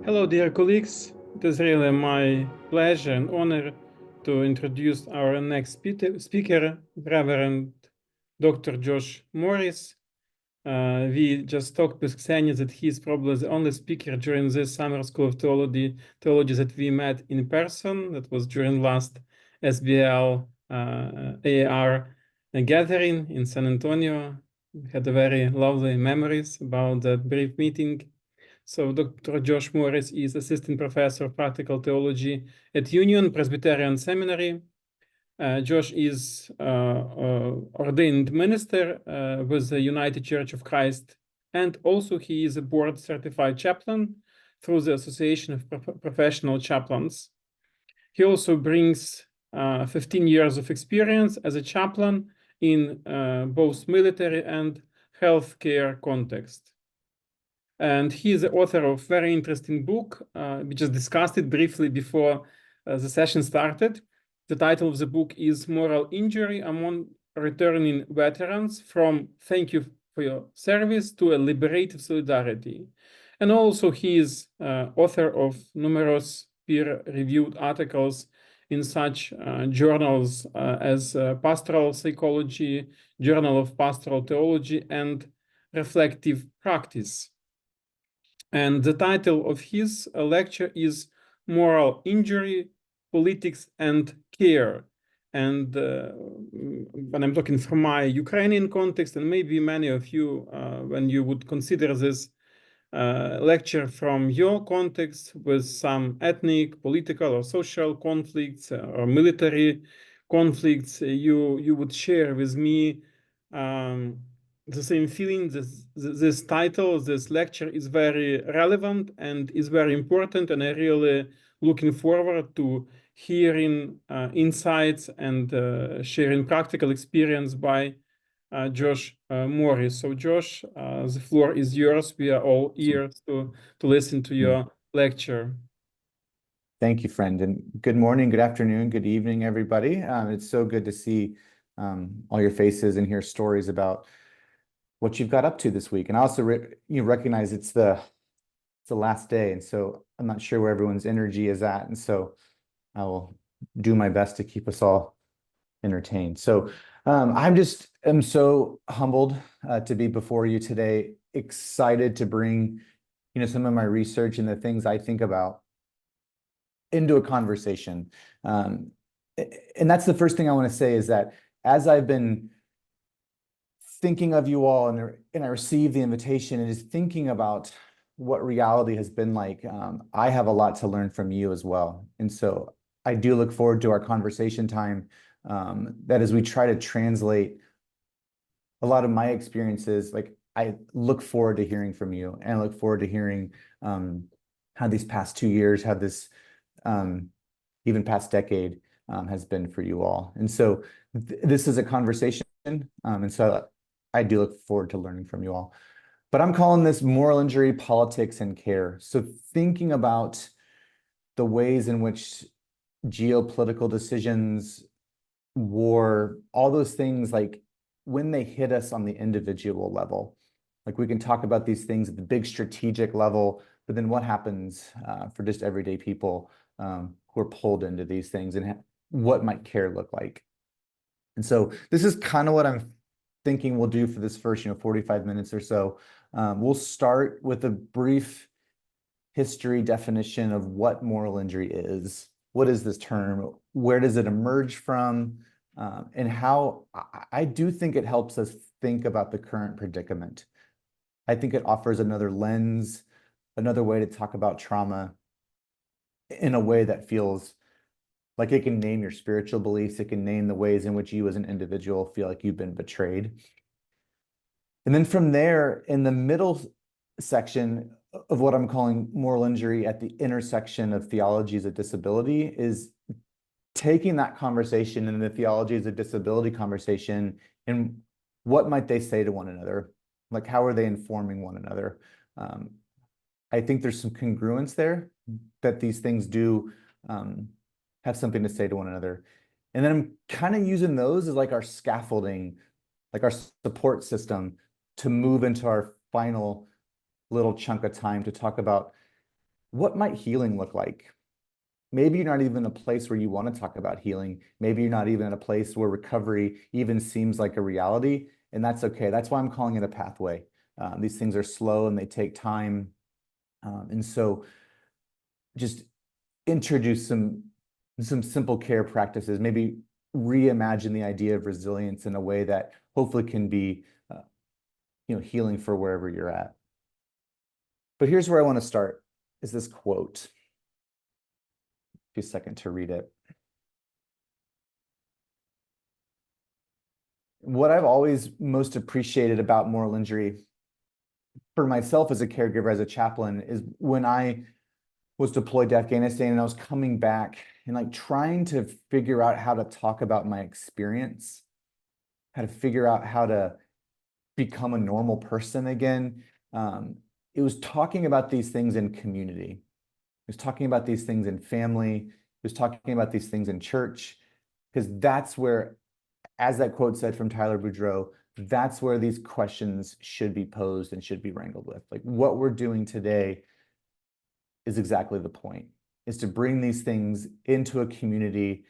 Hello, dear colleagues. It is really my pleasure and honor to introduce our next speaker, Reverend Dr. Josh Morris. We just talked with Ksenia that he's probably the only speaker during this Summer School of Theology that we met in person. That was during last SBL AAR gathering in San Antonio. We had a very lovely memories about that brief meeting. So Dr. Josh Morris is Assistant Professor of Practical Theology at Union Presbyterian Seminary. Josh is ordained minister with the United Church of Christ, and also he is a board-certified chaplain through the Association of Professional Chaplains. He also brings 15 years of experience as a chaplain in both military and healthcare context. And he is the author of a very interesting book. We just discussed it briefly before the session started. The title of the book is Moral Injury Among Returning Veterans, from Thank You for Your Service to a Liberative Solidarity. And also he is author of numerous peer-reviewed articles in such journals as Pastoral Psychology, Journal of Pastoral Theology, and Reflective Practice. And the title of his lecture is Moral Injury, Politics and Care. And when I'm talking from my Ukrainian context, and maybe many of you, when you would consider this lecture from your context with some ethnic, political, or social conflicts or military conflicts, you would share with me the same feeling. This title, this lecture is very relevant and is very important, and I really looking forward to hearing insights and sharing practical experience by Josh Morris. So Josh, the floor is yours. We are all ears to listen to your lecture. Thank you, friend. And good morning, good afternoon, good evening, everybody. It's so good to see all your faces and hear stories about what you've got up to this week. And I also recognize it's the last day. And so I'm not sure where everyone's energy is at. And so I will do my best to keep us all entertained. So I'm so humbled to be before you today, excited to bring, some of my research and the things I think about into a conversation. And that's the first thing I want to say, is that as I've been thinking of you all and I received the invitation and just thinking about what reality has been like, I have a lot to learn from you as well. And so I do look forward to our conversation time, that as we try to translate a lot of my experiences, like I look forward to hearing from you, and I look forward to hearing how these past 2 years, how this even past decade has been for you all. And so this is a conversation, and so I do look forward to learning from you all. But I'm calling this Moral Injury, Politics, and Care. So thinking about the ways in which geopolitical decisions, war, all those things, like when they hit us on the individual level, like we can talk about these things at the big strategic level, but then what happens for just everyday people who are pulled into these things, and what might care look like? And so this is kind of what I'm thinking we'll do for this first 45 minutes or so. We'll start with a brief history definition of what moral injury is. What is this term? Where does it emerge from? And how I do think it helps us think about the current predicament. I think it offers another lens, another way to talk about trauma in a way that feels like it can name your spiritual beliefs. It can name the ways in which you as an individual feel like you've been betrayed. And then from there, in the middle section of what I'm calling moral injury at the intersection of theologies of disability, is taking that conversation and the theologies of disability conversation, and what might they say to one another? Like, how are they informing one another? I think there's some congruence there, that these things do have something to say to one another. And then I'm kind of using those as like our scaffolding, like our support system, to move into our final little chunk of time to talk about what might healing look like? Maybe you're not even in a place where you want to talk about healing. Maybe you're not even in a place where recovery even seems like a reality, and that's okay. That's why I'm calling it a pathway. These things are slow and they take time. And so just introduce some simple care practices, maybe reimagine the idea of resilience in a way that hopefully can be healing for wherever you're at. But here's where I want to start, is this quote. A second to read it. What I've always most appreciated about moral injury for myself as a caregiver, as a chaplain, is when I was deployed to Afghanistan and I was coming back and like trying to figure out how to talk about my experience, how to figure out how to become a normal person again. It was talking about these things in community. It was talking about these things in family. It was talking about these things in church, because that's where, as that quote said from Tyler Boudreau, that's where these questions should be posed and should be wrangled with. Like what we're doing today is exactly the point, is to bring these things into a community,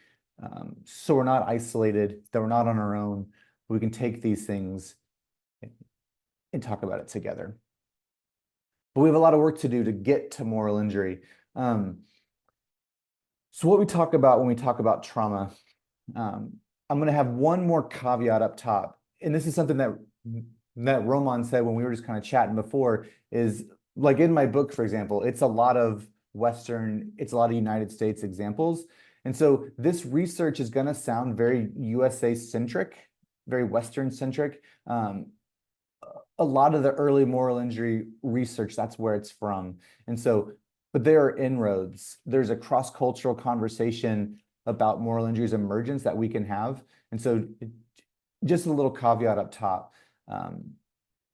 so we're not isolated, that we're not on our own. We can take these things and talk about it together. But we have a lot of work to do to get to moral injury. So what we talk about when we talk about trauma, I'm going to have one more caveat up top. And this is something that Roman said when we were just kind of chatting before, is like in my book, for example, it's a lot of United States examples. And so this research is going to sound very USA centric, very Western centric. A lot of the early moral injury research, that's where it's from. And so, but there are inroads. There's a cross-cultural conversation about moral injury's emergence that we can have. And so just a little caveat up top.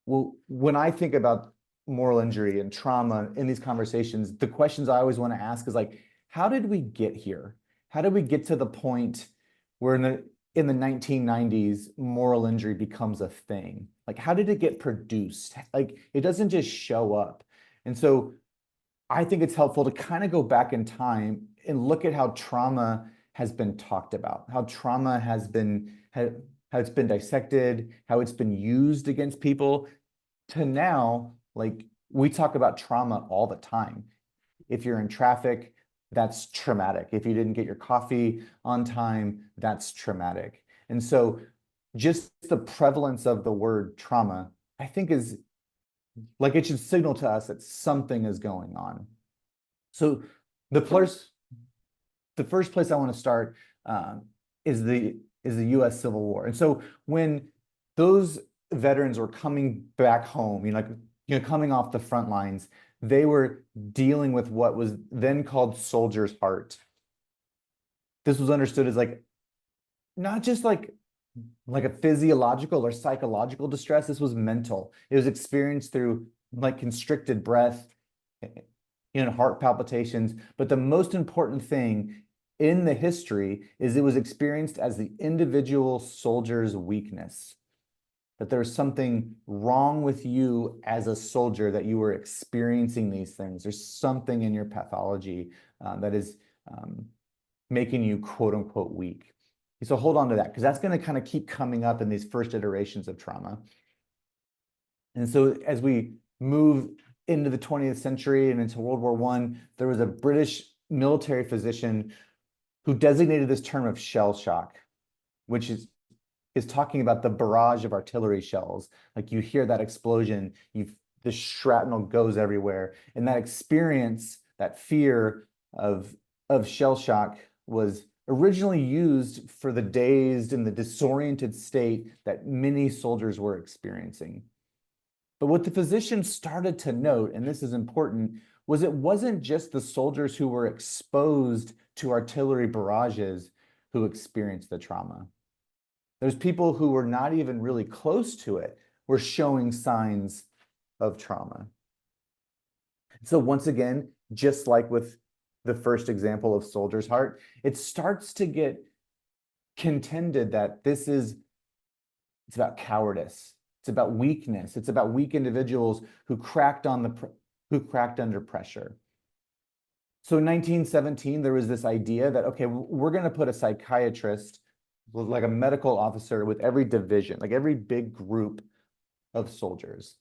Well, when I think about moral injury and trauma in these conversations, the questions I always want to ask is like, how did we get here? How did we get to the point where in the 1990s, moral injury becomes a thing? Like, how did it get produced? Like, it doesn't just show up. And so I think it's helpful to kind of go back in time and look at how trauma has been talked about, how trauma has been, how it's been dissected, how it's been used against people, to now, like, we talk about trauma all the time. If you're in traffic, that's traumatic. If you didn't get your coffee on time, that's traumatic. And so just the prevalence of the word trauma, I think, is like, it should signal to us that something is going on. So the first place I want to start is the U.S. Civil War. And so when those veterans were coming back home, coming off the front lines, they were dealing with what was then called soldier's heart. This was understood as like, not just like a physiological or psychological distress. This was mental. It was experienced through like constricted breath, heart palpitations. But the most important thing in the history is it was experienced as the individual soldier's weakness. That there's something wrong with you as a soldier, that you were experiencing these things. There's something in your pathology that is making you quote unquote weak. So hold on to that, because that's going to kind of keep coming up in these first iterations of trauma. And so as we move into the 20th century and into World War I, there was a British military physician who designated this term of shell shock, which is talking about the barrage of artillery shells. Like, you hear that explosion, the shrapnel goes everywhere. And that experience, that fear of shell shock, was originally used for the dazed and the disoriented state that many soldiers were experiencing. But what the physician started to note, and this is important, was it wasn't just the soldiers who were exposed to artillery barrages who experienced the trauma. There's people who were not even really close to it were showing signs of trauma. So once again, just like with the first example of soldier's heart, it starts to get contended that it's about cowardice. It's about weakness. It's about weak individuals who cracked under pressure. So in 1917, there was this idea that, okay, we're going to put a psychiatrist, like a medical officer with every division, like every big group of soldiers.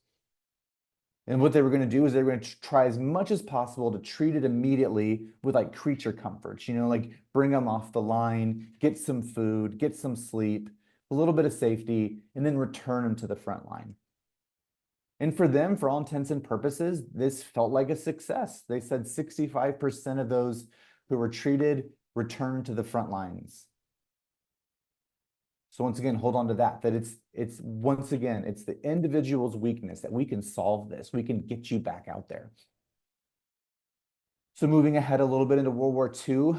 And what they were going to do is they were going to try as much as possible to treat it immediately with like creature comforts, like bring them off the line, get some food, get some sleep, a little bit of safety, and then return them to the front line. And for them, for all intents and purposes, this felt like a success. They said 65% of those who were treated returned to the front lines. So once again, hold on to that it's once again, it's the individual's weakness that we can solve this. We can get you back out there. So moving ahead a little bit into World War II,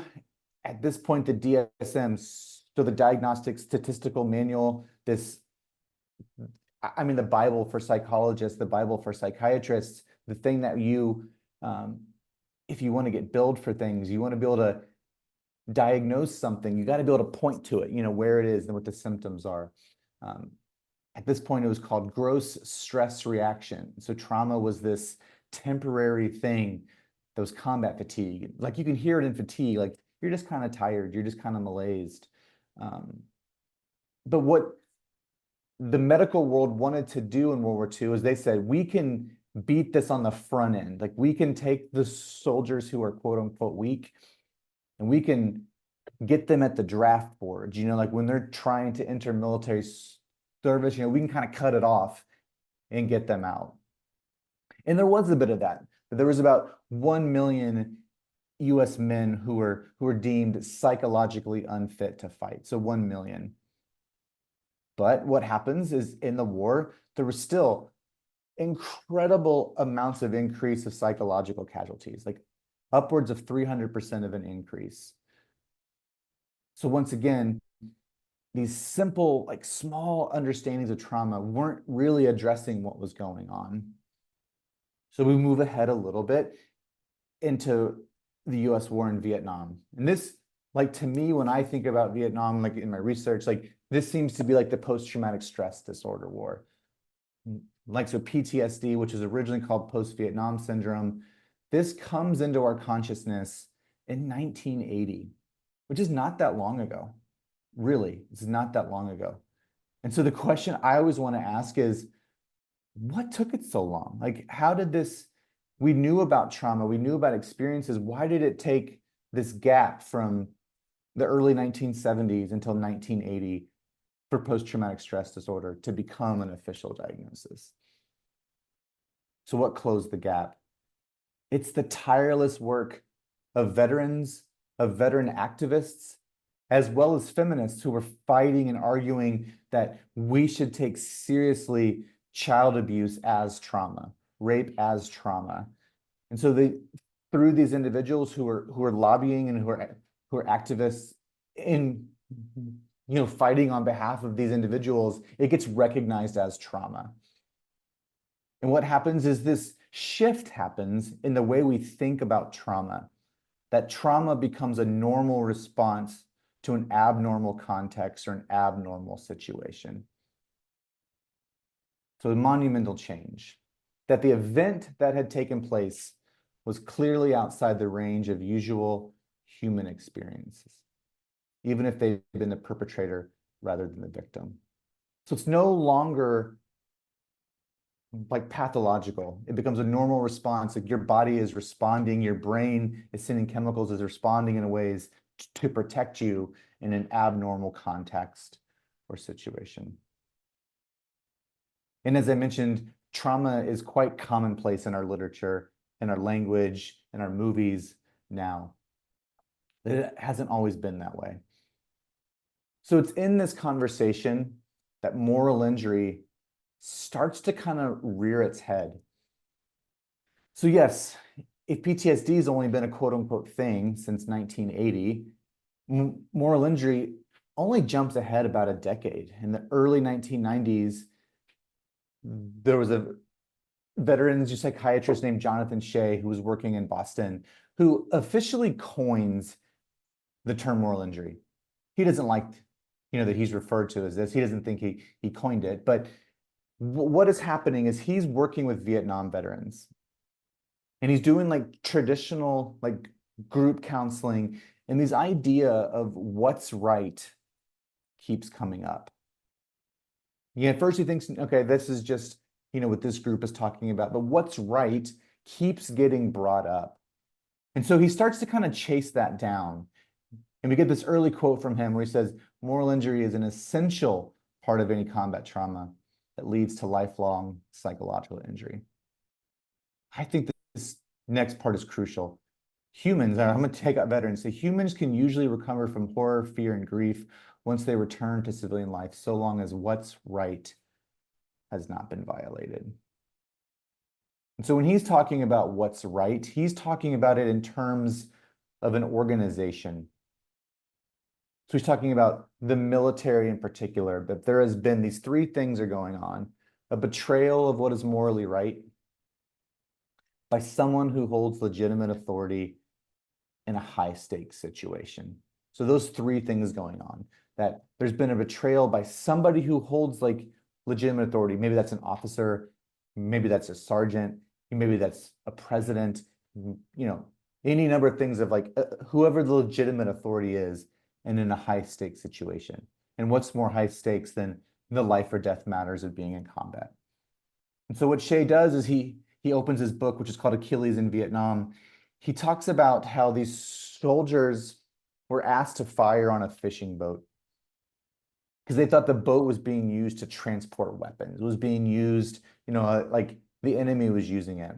at this point, the DSM, so the Diagnostic Statistical Manual, the Bible for psychologists, the Bible for psychiatrists, the thing that you, if you want to get billed for things, you want to be able to diagnose something, you got to be able to point to it, where it is and what the symptoms are. At this point, it was called gross stress reaction. So trauma was this temporary thing that was combat fatigue. Like you can hear it in fatigue, like you're just kind of tired, you're just kind of malaised. But what the medical world wanted to do in World War II is they said, we can beat this on the front end. Like we can take the soldiers who are quote unquote weak and we can get them at the draft board, like when they're trying to enter military service, we can kind of cut it off and get them out. And there was a bit of that. There was about 1 million US men who were deemed psychologically unfit to fight. So 1 million. But what happens is in the war, there was still incredible amounts of increase of psychological casualties, like upwards of 300% of an increase. So once again, these simple, like small understandings of trauma weren't really addressing what was going on. So we move ahead a little bit into the US war in Vietnam. And this, like to me, when I think about Vietnam, like in my research, like this seems to be like the post-traumatic stress disorder war. Like so PTSD, which is originally called post-Vietnam syndrome, this comes into our consciousness in 1980, which is not that long ago. Really, it's not that long ago. And so the question I always want to ask is, what took it so long? Like, how did this, we knew about trauma, we knew about experiences. Why did it take this gap from the early 1970s until 1980 for post-traumatic stress disorder to become an official diagnosis? So what closed the gap? It's the tireless work of veterans, of veteran activists, as well as feminists who were fighting and arguing that we should take seriously child abuse as trauma, rape as trauma. And so through these individuals who are lobbying and who are activists in fighting on behalf of these individuals, it gets recognized as trauma. And what happens is this shift happens in the way we think about trauma, that trauma becomes a normal response to an abnormal context or an abnormal situation. So a monumental change, that the event that had taken place was clearly outside the range of usual human experiences, even if they've been the perpetrator rather than the victim. So it's no longer like pathological. It becomes a normal response. Like your body is responding, your brain is sending chemicals, is responding in ways to protect you in an abnormal context or situation. And as I mentioned, trauma is quite commonplace in our literature, in our language, in our movies now. It hasn't always been that way. So it's in this conversation that moral injury starts to kind of rear its head. So yes, if PTSD has only been a quote unquote thing since 1980, moral injury only jumps ahead about a decade. In the early 1990s, there was a veteran's psychiatrist named Jonathan Shea who was working in Boston, who officially coins the term moral injury. He doesn't like, that he's referred to as this. He doesn't think he coined it, but what is happening is he's working with Vietnam veterans and he's doing like traditional, like group counseling, and this idea of what's right keeps coming up. Yeah, at first he thinks, okay, this is just, what this group is talking about, but what's right keeps getting brought up. And so he starts to kind of chase that down. And we get this early quote from him where he says, moral injury is an essential part of any combat trauma that leads to lifelong psychological injury. I think this next part is crucial. Humans, I'm going to take out better and say humans can usually recover from horror, fear, and grief once they return to civilian life, so long as what's right has not been violated. And so when he's talking about what's right, he's talking about it in terms of an organization. So he's talking about the military in particular, but there has been these three things are going on: a betrayal of what is morally right by someone who holds legitimate authority in a high stakes situation. So those three things going on, that there's been a betrayal by somebody who holds like legitimate authority. Maybe that's an officer, maybe that's a sergeant, maybe that's a president, any number of things of like whoever the legitimate authority is and in a high stakes situation. And what's more high stakes than the life or death matters of being in combat? And so what Shea does is he opens his book, which is called Achilles in Vietnam. He talks about how these soldiers were asked to fire on a fishing boat because they thought the boat was being used to transport weapons. It was being used, like the enemy was using it.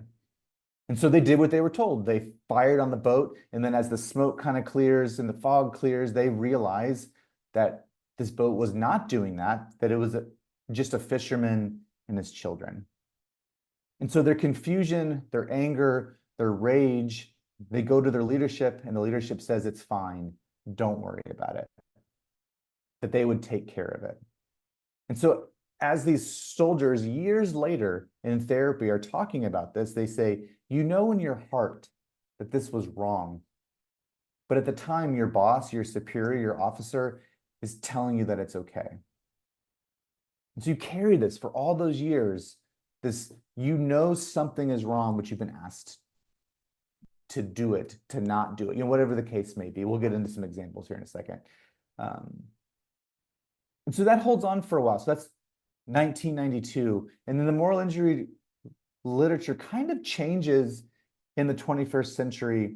And so they did what they were told. They fired on the boat, and then as the smoke kind of clears and the fog clears, they realize that this boat was not doing that, that it was just a fisherman and his children. And so their confusion, their anger, their rage, they go to their leadership, and the leadership says, it's fine, don't worry about it, that they would take care of it. And so as these soldiers years later in therapy are talking about this, they say, in your heart that this was wrong. But at the time, your boss, your superior, your officer is telling you that it's okay. And so you carry this for all those years, this, something is wrong, but you've been asked to do it, to not do it, whatever the case may be. We'll get into some examples here in a second. And so that holds on for a while. So that's 1992. And then the moral injury literature kind of changes in the 21st century,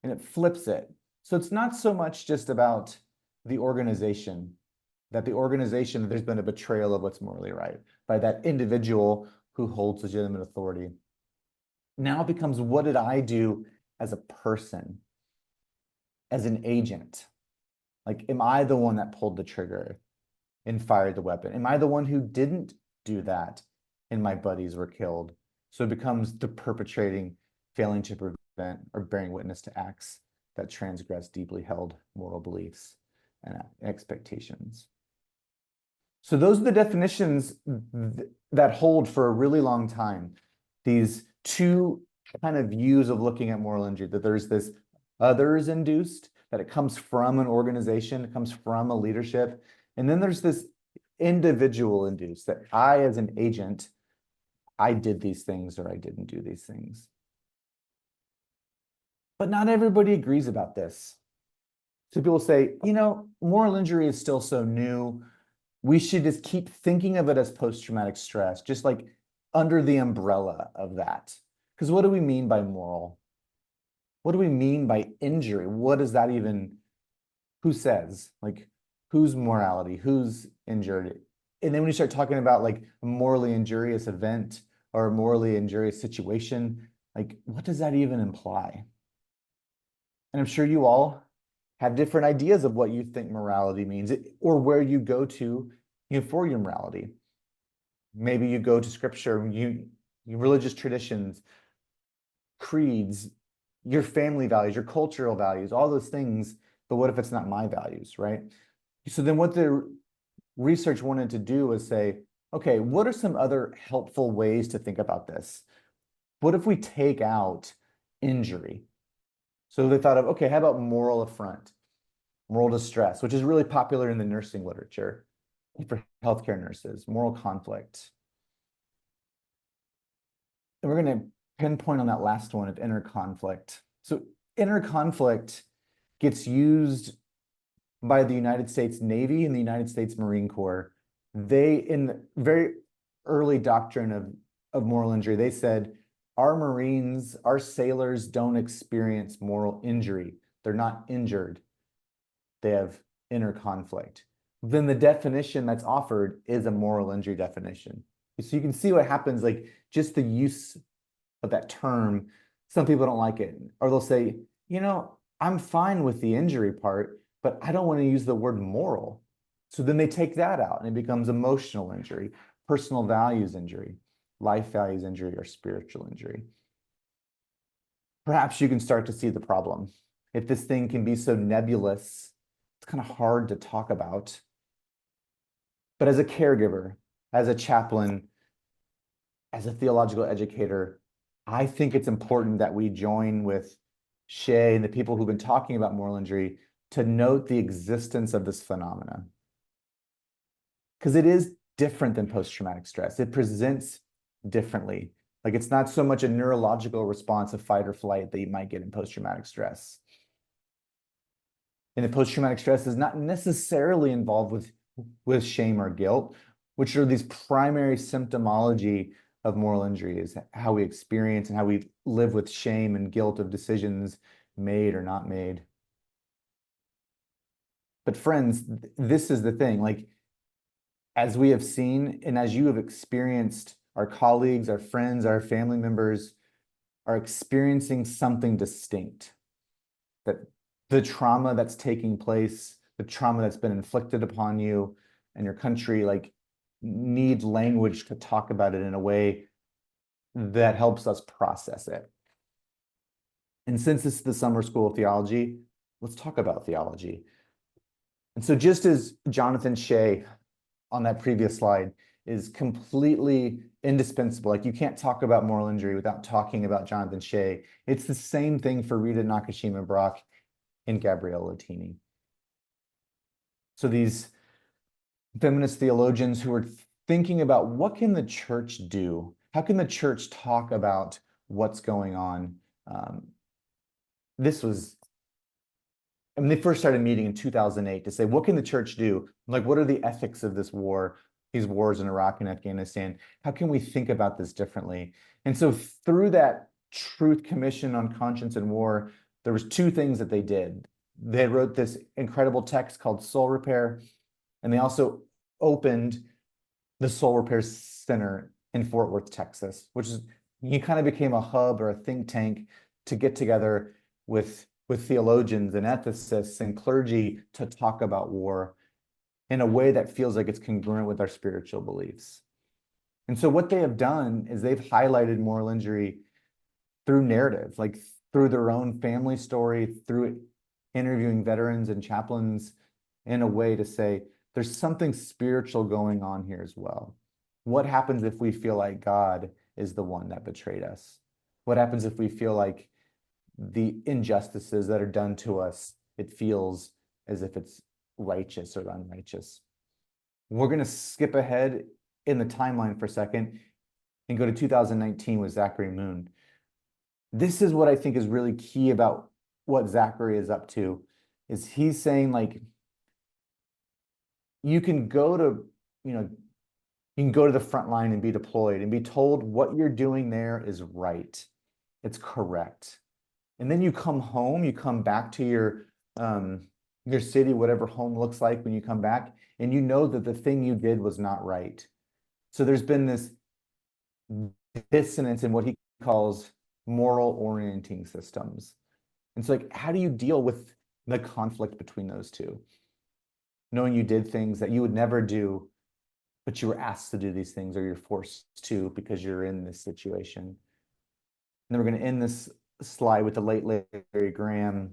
and it flips it. So it's not so much just about the organization, that there's been a betrayal of what's morally right by that individual who holds legitimate authority. Now it becomes, what did I do as a person, as an agent? Like, am I the one that pulled the trigger and fired the weapon? Am I the one who didn't do that and my buddies were killed? So it becomes the perpetrating, failing to prevent or bearing witness to acts that transgress deeply held moral beliefs and expectations. So those are the definitions that hold for a really long time. These two kind of views of looking at moral injury, that there's this others induced, that it comes from an organization, it comes from a leadership. And then there's this individual induced, that I, as an agent, I did these things or I didn't do these things. But not everybody agrees about this. So people say, moral injury is still so new. We should just keep thinking of it as post-traumatic stress, just like under the umbrella of that. Because what do we mean by moral? What do we mean by injury? What does that even, who says? Like, whose morality? Who's injured? And then when you start talking about like a morally injurious event or a morally injurious situation, like, what does that even imply? And I'm sure you all have different ideas of what you think morality means, or where you go to for your morality. Maybe you go to scripture, your religious traditions, creeds, your family values, your cultural values, all those things. But what if it's not my values, right? So then what the research wanted to do was say, okay, what are some other helpful ways to think about this? What if we take out injury? So they thought of, okay, how about moral affront, moral distress, which is really popular in the nursing literature for healthcare nurses, moral conflict. And we're going to pinpoint on that last one of inner conflict. So inner conflict gets used by the United States Navy and the United States Marine Corps. They, in the very early doctrine of moral injury, they said, our Marines, our sailors don't experience moral injury. They're not injured. They have inner conflict. Then the definition that's offered is a moral injury definition. So you can see what happens, like just the use of that term, some people don't like it, or they'll say, I'm fine with the injury part, but I don't want to use the word moral. So then they take that out and it becomes emotional injury, personal values injury, life values injury, or spiritual injury. Perhaps you can start to see the problem. If this thing can be so nebulous, it's kind of hard to talk about. But as a caregiver, as a chaplain, as a theological educator, I think it's important that we join with Shay and the people who've been talking about moral injury to note the existence of this phenomena. Because it is different than post-traumatic stress. It presents differently. Like it's not so much a neurological response of fight or flight that you might get in post-traumatic stress. And the post-traumatic stress is not necessarily involved with shame or guilt, which are these primary symptomology of moral injury, is how we experience and how we live with shame and guilt of decisions made or not made. But friends, this is the thing, like, as we have seen, and as you have experienced, our colleagues, our friends, our family members are experiencing something distinct. That the trauma that's taking place, the trauma that's been inflicted upon you and your country, like, need language to talk about it in a way that helps us process it. And since this is the summer school of theology, let's talk about theology. And so just as Jonathan Shea on that previous slide is completely indispensable, like you can't talk about moral injury without talking about Jonathan Shea, it's the same thing for Rita Nakashima-Brock and Gabrielle Latini. So these feminist theologians who are thinking about what can the church do? How can the church talk about what's going on? They first started meeting in 2008 to say, what can the church do? Like, what are the ethics of this war, these wars in Iraq and Afghanistan? How can we think about this differently? And so through that Truth Commission on Conscience and War, there was two things that they did. They wrote this incredible text called Soul Repair, and they also opened the Soul Repair Center in Fort Worth, Texas, which is, you kind of became a hub or a think tank to get together with theologians and ethicists and clergy to talk about war in a way that feels like it's congruent with our spiritual beliefs. And so what they have done is they've highlighted moral injury through narrative, like through their own family story, through interviewing veterans and chaplains in a way to say, there's something spiritual going on here as well. What happens if we feel like God is the one that betrayed us? What happens if we feel like the injustices that are done to us, it feels as if it's righteous or unrighteous? We're going to skip ahead in the timeline for a second and go to 2019 with Zachary Moon. This is what I think is really key about what Zachary is up to, is he's saying, like, you can go to the front line and be deployed and be told what you're doing there is right. It's correct. And then you come home, you come back to your city, whatever home looks like when you come back, and you know that the thing you did was not right. So there's been this dissonance in what he calls moral orienting systems. And so, like, how do you deal with the conflict between those two? Knowing you did things that you would never do, but you were asked to do these things, or you're forced to because you're in this situation. And then we're going to end this slide with the late Larry Graham.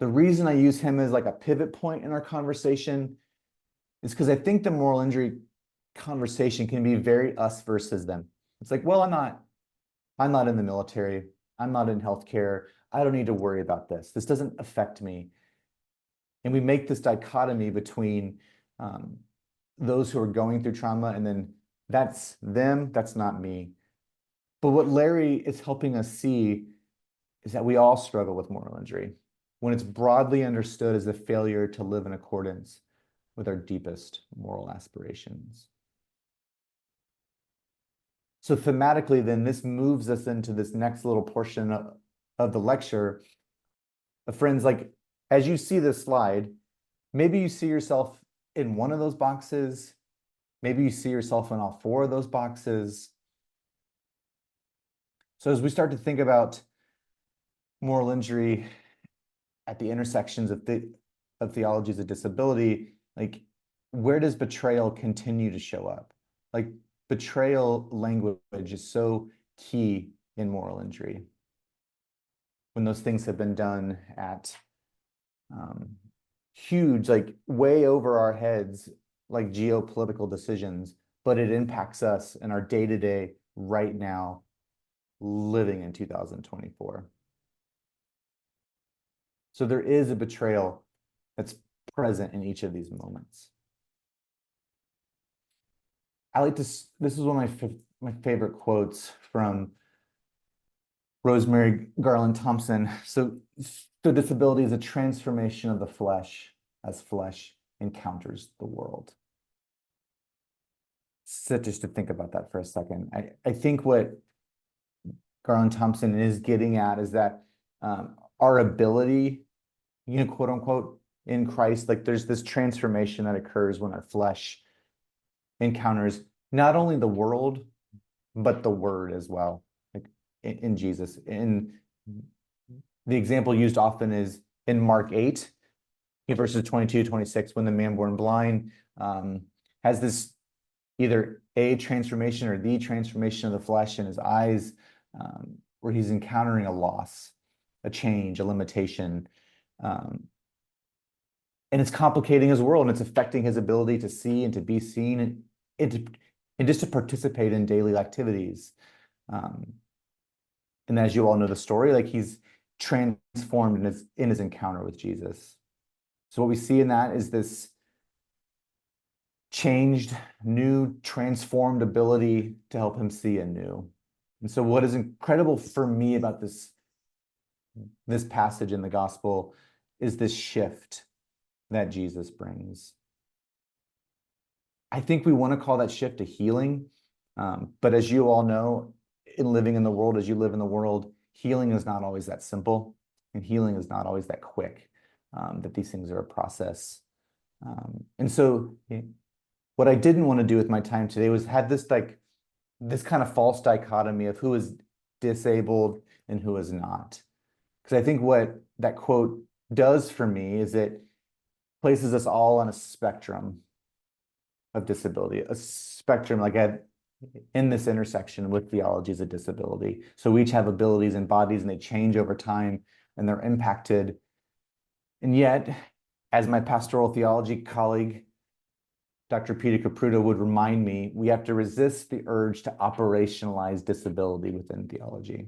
The reason I use him as like a pivot point in our conversation is because I think the moral injury conversation can be very us versus them. It's like, well, I'm not in the military. I'm not in healthcare. I don't need to worry about this. This doesn't affect me. And we make this dichotomy between those who are going through trauma, and then that's them, that's not me. But what Larry is helping us see is that we all struggle with moral injury when it's broadly understood as a failure to live in accordance with our deepest moral aspirations. So thematically, then, this moves us into this next little portion of the lecture. Friends, like, as you see this slide, maybe you see yourself in one of those boxes. Maybe you see yourself in all four of those boxes. So as we start to think about moral injury at the intersections of theologies of disability, like, where does betrayal continue to show up? Like, betrayal language is so key in moral injury. When those things have been done at huge, like way over our heads, like geopolitical decisions, but it impacts us in our day-to-day right now, living in 2024. So there is a betrayal that's present in each of these moments. I like this is one of my favorite quotes from Rosemary Garland Thompson. So disability is a transformation of the flesh as flesh encounters the world. So just to think about that for a second, I think what Garland Thompson is getting at is that our ability, quote unquote, in Christ, like, there's this transformation that occurs when our flesh encounters not only the world, but the word as well, like in Jesus. And the example used often is in Mark 8, verses 22, 26, when the man born blind has this either a transformation or the transformation of the flesh in his eyes, where he's encountering a loss, a change, a limitation. And it's complicating his world, and it's affecting his ability to see and to be seen and just to participate in daily activities. And as you all know the story, like, he's transformed in his encounter with Jesus. So what we see in that is this changed, new, transformed ability to help him see anew. And so what is incredible for me about this passage in the gospel is this shift that Jesus brings. I think we want to call that shift a healing, but as you all know, in living in the world, as you live in the world, healing is not always that simple, and healing is not always that quick, that these things are a process. And so what I didn't want to do with my time today was have this kind of false dichotomy of who is disabled and who is not. Because I think what that quote does for me is it places us all on a spectrum of disability, a spectrum like in this intersection with theologies of disability. So we each have abilities and bodies, and they change over time, and they're impacted. And yet, as my pastoral theology colleague, Dr. Peter Caputo, would remind me, we have to resist the urge to operationalize disability within theology.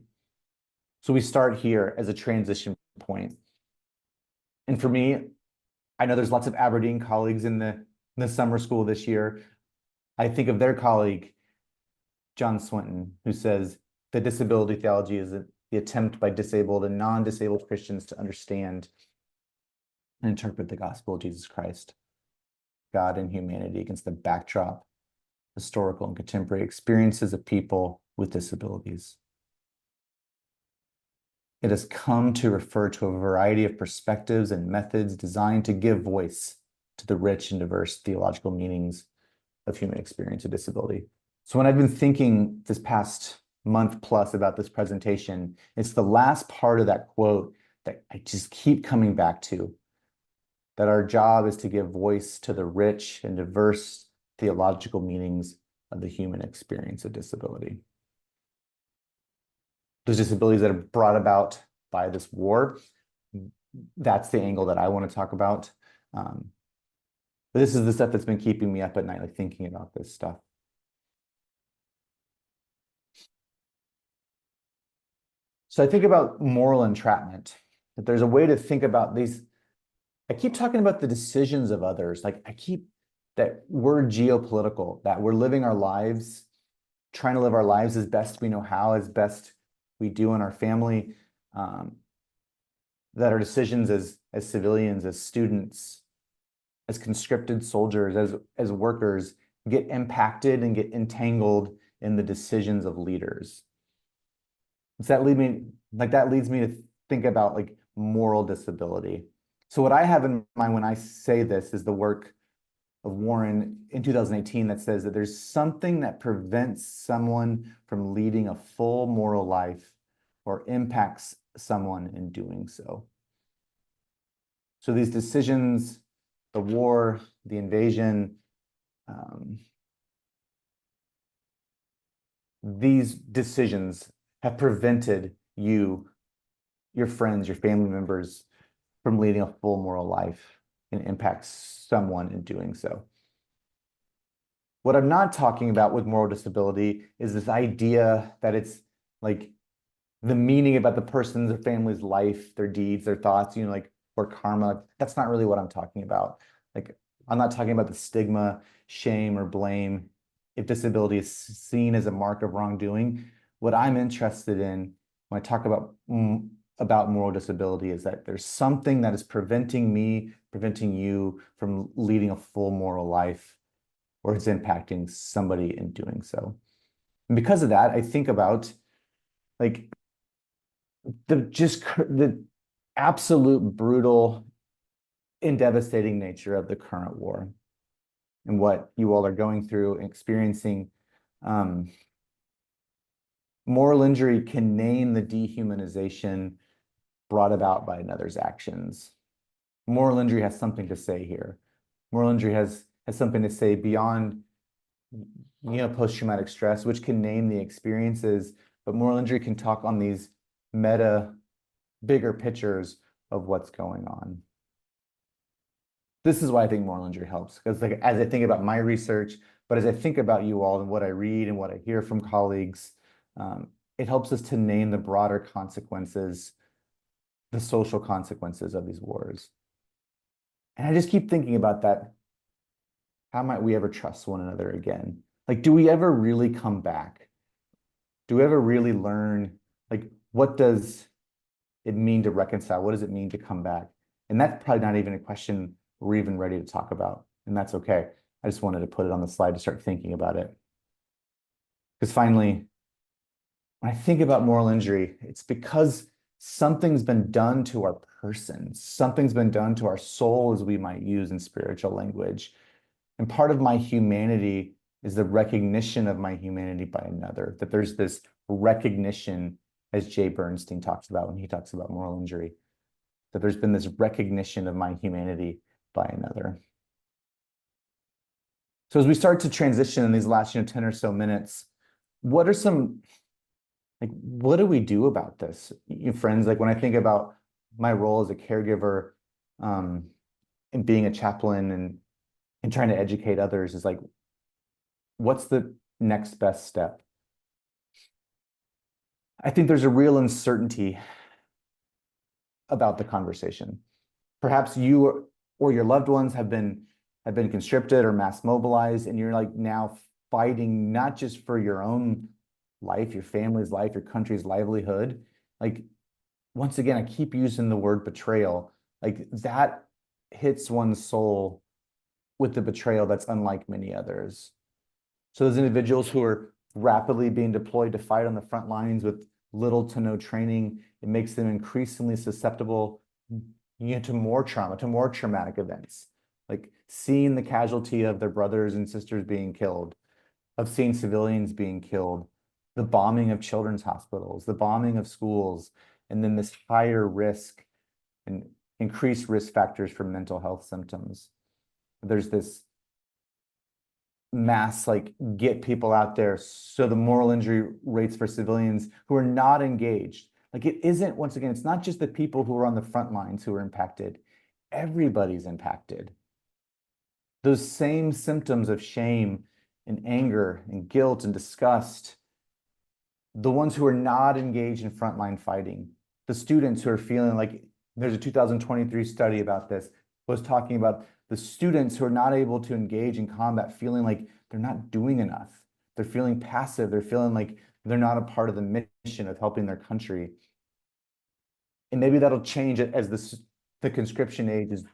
So we start here as a transition point. And for me, I know there's lots of Aberdeen colleagues in the summer school this year. I think of their colleague, John Swinton, who says that disability theology is the attempt by disabled and non-disabled Christians to understand and interpret the gospel of Jesus Christ, God and humanity, against the backdrop, historical and contemporary experiences of people with disabilities. It has come to refer to a variety of perspectives and methods designed to give voice to the rich and diverse theological meanings of human experience of disability. So when I've been thinking this past month plus about this presentation, it's the last part of that quote that I just keep coming back to, that our job is to give voice to the rich and diverse theological meanings of the human experience of disability. Those disabilities that are brought about by this war, that's the angle that I want to talk about. But this is the stuff that's been keeping me up at night, like thinking about this stuff. So I think about moral entrapment, that there's a way to think about these. I keep talking about the decisions of others. Like, that we're geopolitical, that we're living our lives, trying to live our lives as best we know how, as best we do in our family. that our decisions as civilians, as students, as conscripted soldiers, as workers, get impacted and get entangled in the decisions of leaders. Does that lead me, that leads me to think about like moral disability. So what I have in mind when I say this is the work of Warren in 2018 that says that there's something that prevents someone from leading a full moral life or impacts someone in doing so. So these decisions, the war, the invasion, these decisions have prevented you, your friends, your family members from leading a full moral life and impacts someone in doing so. What I'm not talking about with moral disability is this idea that it's like the meaning about the person's or family's life, their deeds, their thoughts, like, or karma. That's not really what I'm talking about. Like, I'm not talking about the stigma, shame, or blame if disability is seen as a mark of wrongdoing. What I'm interested in when I talk about moral disability is that there's something that is preventing me, preventing you from leading a full moral life, or it's impacting somebody in doing so. And because of that, I think about like the absolute brutal and devastating nature of the current war and what you all are going through and experiencing. Moral injury can name the dehumanization brought about by another's actions. Moral injury has something to say here. Moral injury has something to say beyond post-traumatic stress, which can name the experiences, but moral injury can talk on these meta, bigger pictures of what's going on. This is why I think moral injury helps, because like as I think about my research, but as I think about you all and what I read and what I hear from colleagues, it helps us to name the broader consequences, the social consequences of these wars. And I just keep thinking about that. How might we ever trust one another again? Like, do we ever really come back? Do we ever really learn, like, what does it mean to reconcile? What does it mean to come back? And that's probably not even a question we're even ready to talk about. And that's okay. I just wanted to put it on the slide to start thinking about it. Because finally, when I think about moral injury, it's because something's been done to our person. Something's been done to our soul, as we might use in spiritual language. And part of my humanity is the recognition of my humanity by another, that there's this recognition, as Jay Bernstein talks about when he talks about moral injury, that there's been this recognition of my humanity by another. So as we start to transition in these last 10 or so minutes, what do we do about this? Friends, like when I think about my role as a caregiver and being a chaplain and trying to educate others, is like, what's the next best step? I think there's a real uncertainty about the conversation. Perhaps you or your loved ones have been conscripted or mass mobilized, and you're like now fighting not just for your own life, your family's life, your country's livelihood. Like, once again, I keep using the word betrayal. Like, that hits one's soul with the betrayal that's unlike many others. So those individuals who are rapidly being deployed to fight on the front lines with little to no training, it makes them increasingly susceptible to more trauma, to more traumatic events, like seeing the casualty of their brothers and sisters being killed, of seeing civilians being killed, the bombing of children's hospitals, the bombing of schools, and then this higher risk and increased risk factors for mental health symptoms. There's this mass, like, get people out there. So the moral injury rates for civilians who are not engaged, like, it isn't, once again, it's not just the people who are on the front lines who are impacted. Everybody's impacted. Those same symptoms of shame and anger and guilt and disgust, the ones who are not engaged in frontline fighting, the students who are feeling like, there's a 2023 study about this, was talking about the students who are not able to engage in combat, feeling like they're not doing enough. They're feeling passive. They're feeling like they're not a part of the mission of helping their country. And maybe that'll change as the conscription age is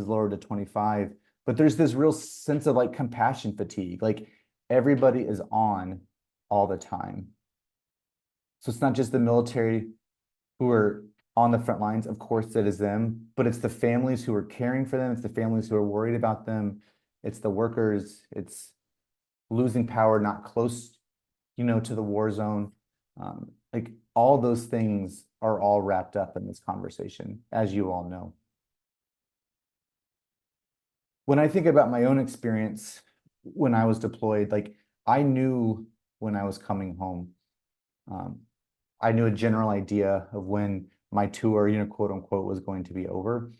lowered to 25. But there's this real sense of like compassion fatigue. Like everybody is on all the time. So it's not just the military who are on the front lines, of course it is them, but it's the families who are caring for them, it's the families who are worried about them, it's the workers, it's losing power, not close, to the war zone. Like all those things are all wrapped up in this conversation, as you all know. When I think about my own experience when I was deployed, like I knew when I was coming home. I knew a general idea of when my tour, quote unquote, was going to be over.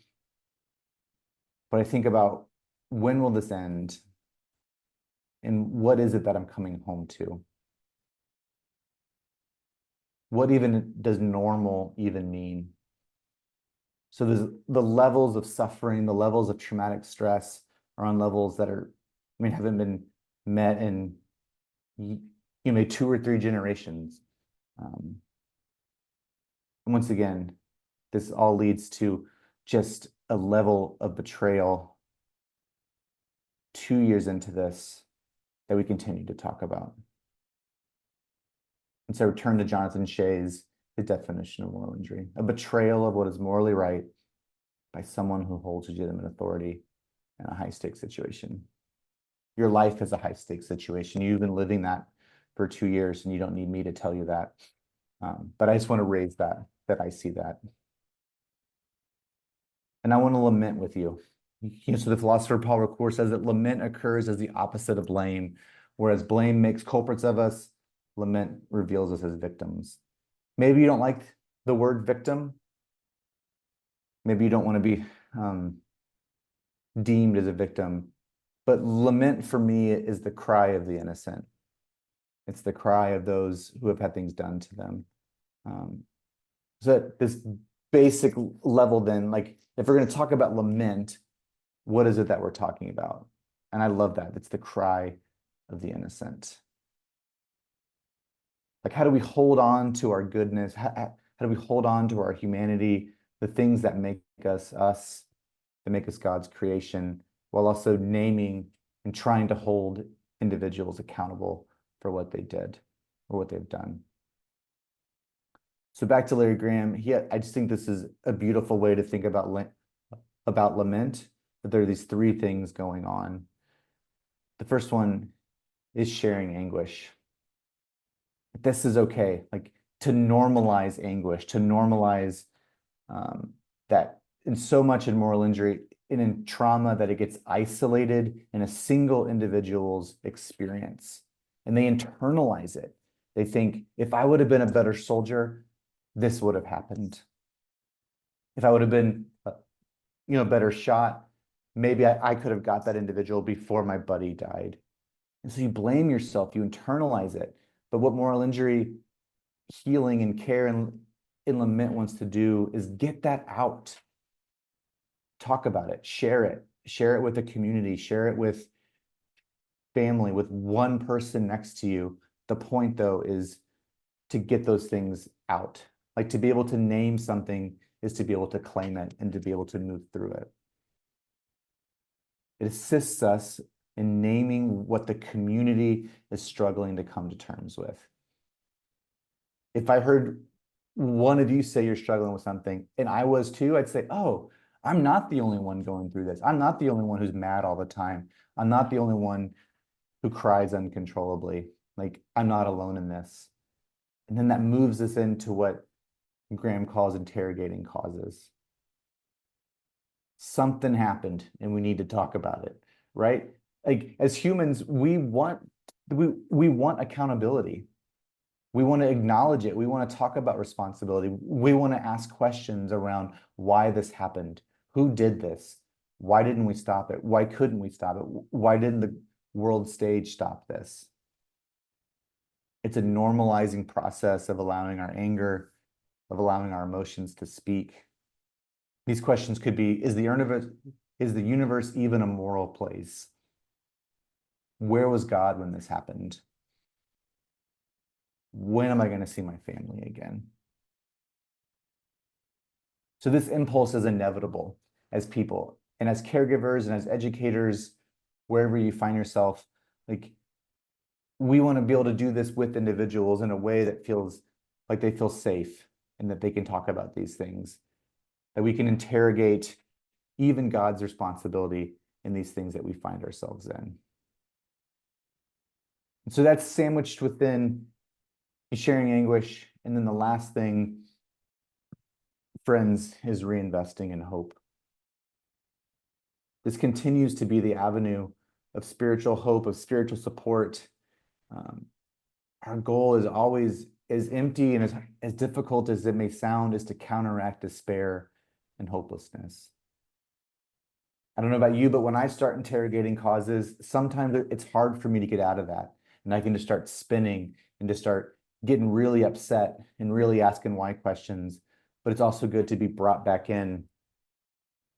But I think about when will this end? And what is it that I'm coming home to? What even does normal even mean? So there's the levels of suffering, the levels of traumatic stress are on levels that haven't been met in 2 or 3 generations. And once again, this all leads to just a level of betrayal 2 years into this that we continue to talk about. And so I return to Jonathan Shea's his definition of moral injury, a betrayal of what is morally right by someone who holds legitimate authority in a high-stakes situation. Your life is a high-stakes situation. You've been living that for 2 years, and you don't need me to tell you that. But I just want to raise that I see that. And I want to lament with you. So the philosopher Paul Ricoeur says that lament occurs as the opposite of blame, whereas blame makes culprits of us, lament reveals us as victims. Maybe you don't like the word victim. Maybe you don't want to be deemed as a victim. But lament for me is the cry of the innocent. It's the cry of those who have had things done to them. So at this basic level then, like if we're going to talk about lament, what is it that we're talking about? And I love that. It's the cry of the innocent. Like how do we hold on to our goodness? How do we hold on to our humanity, the things that make us us, that make us God's creation, while also naming and trying to hold individuals accountable for what they did or what they've done. So back to Larry Graham, I just think this is a beautiful way to think about lament, that there are these 3 things going on. The first one is sharing anguish. This is okay, like to normalize anguish, to normalize that in so much in moral injury and in trauma that it gets isolated in a single individual's experience. And they internalize it. They think, if I would have been a better soldier, this would have happened. If I would have been a better shot, maybe I could have got that individual before my buddy died. And so you blame yourself, you internalize it. But what moral injury healing and care and lament wants to do is get that out. Talk about it, share it with the community, share it with family, with one person next to you. The point though is to get those things out. Like to be able to name something is to be able to claim it and to be able to move through it. It assists us in naming what the community is struggling to come to terms with. If I heard one of you say you're struggling with something and I was too, I'd say, oh, I'm not the only one going through this. I'm not the only one who's mad all the time. I'm not the only one who cries uncontrollably. Like, I'm not alone in this. And then that moves us into what Graham calls interrogating causes. Something happened and we need to talk about it, right? Like as humans, we want accountability. We want to acknowledge it. We want to talk about responsibility. We want to ask questions around why this happened. Who did this? Why didn't we stop it? Why couldn't we stop it? Why didn't the world stage stop this? It's a normalizing process of allowing our anger, of allowing our emotions to speak. These questions could be, is the universe even a moral place? Where was God when this happened? When am I going to see my family again? So this impulse is inevitable as people and as caregivers and as educators, wherever you find yourself. Like, we want to be able to do this with individuals in a way that feels like they feel safe and that they can talk about these things, that we can interrogate even God's responsibility in these things that we find ourselves in. And so that's sandwiched within sharing anguish. And then the last thing, friends, is reinvesting in hope. This continues to be the avenue of spiritual hope, of spiritual support. Our goal is always, as empty and as difficult as it may sound, is to counteract despair and hopelessness. I don't know about you, but when I start interrogating causes, sometimes it's hard for me to get out of that. And I can just start spinning and just start getting really upset and really asking why questions. But it's also good to be brought back in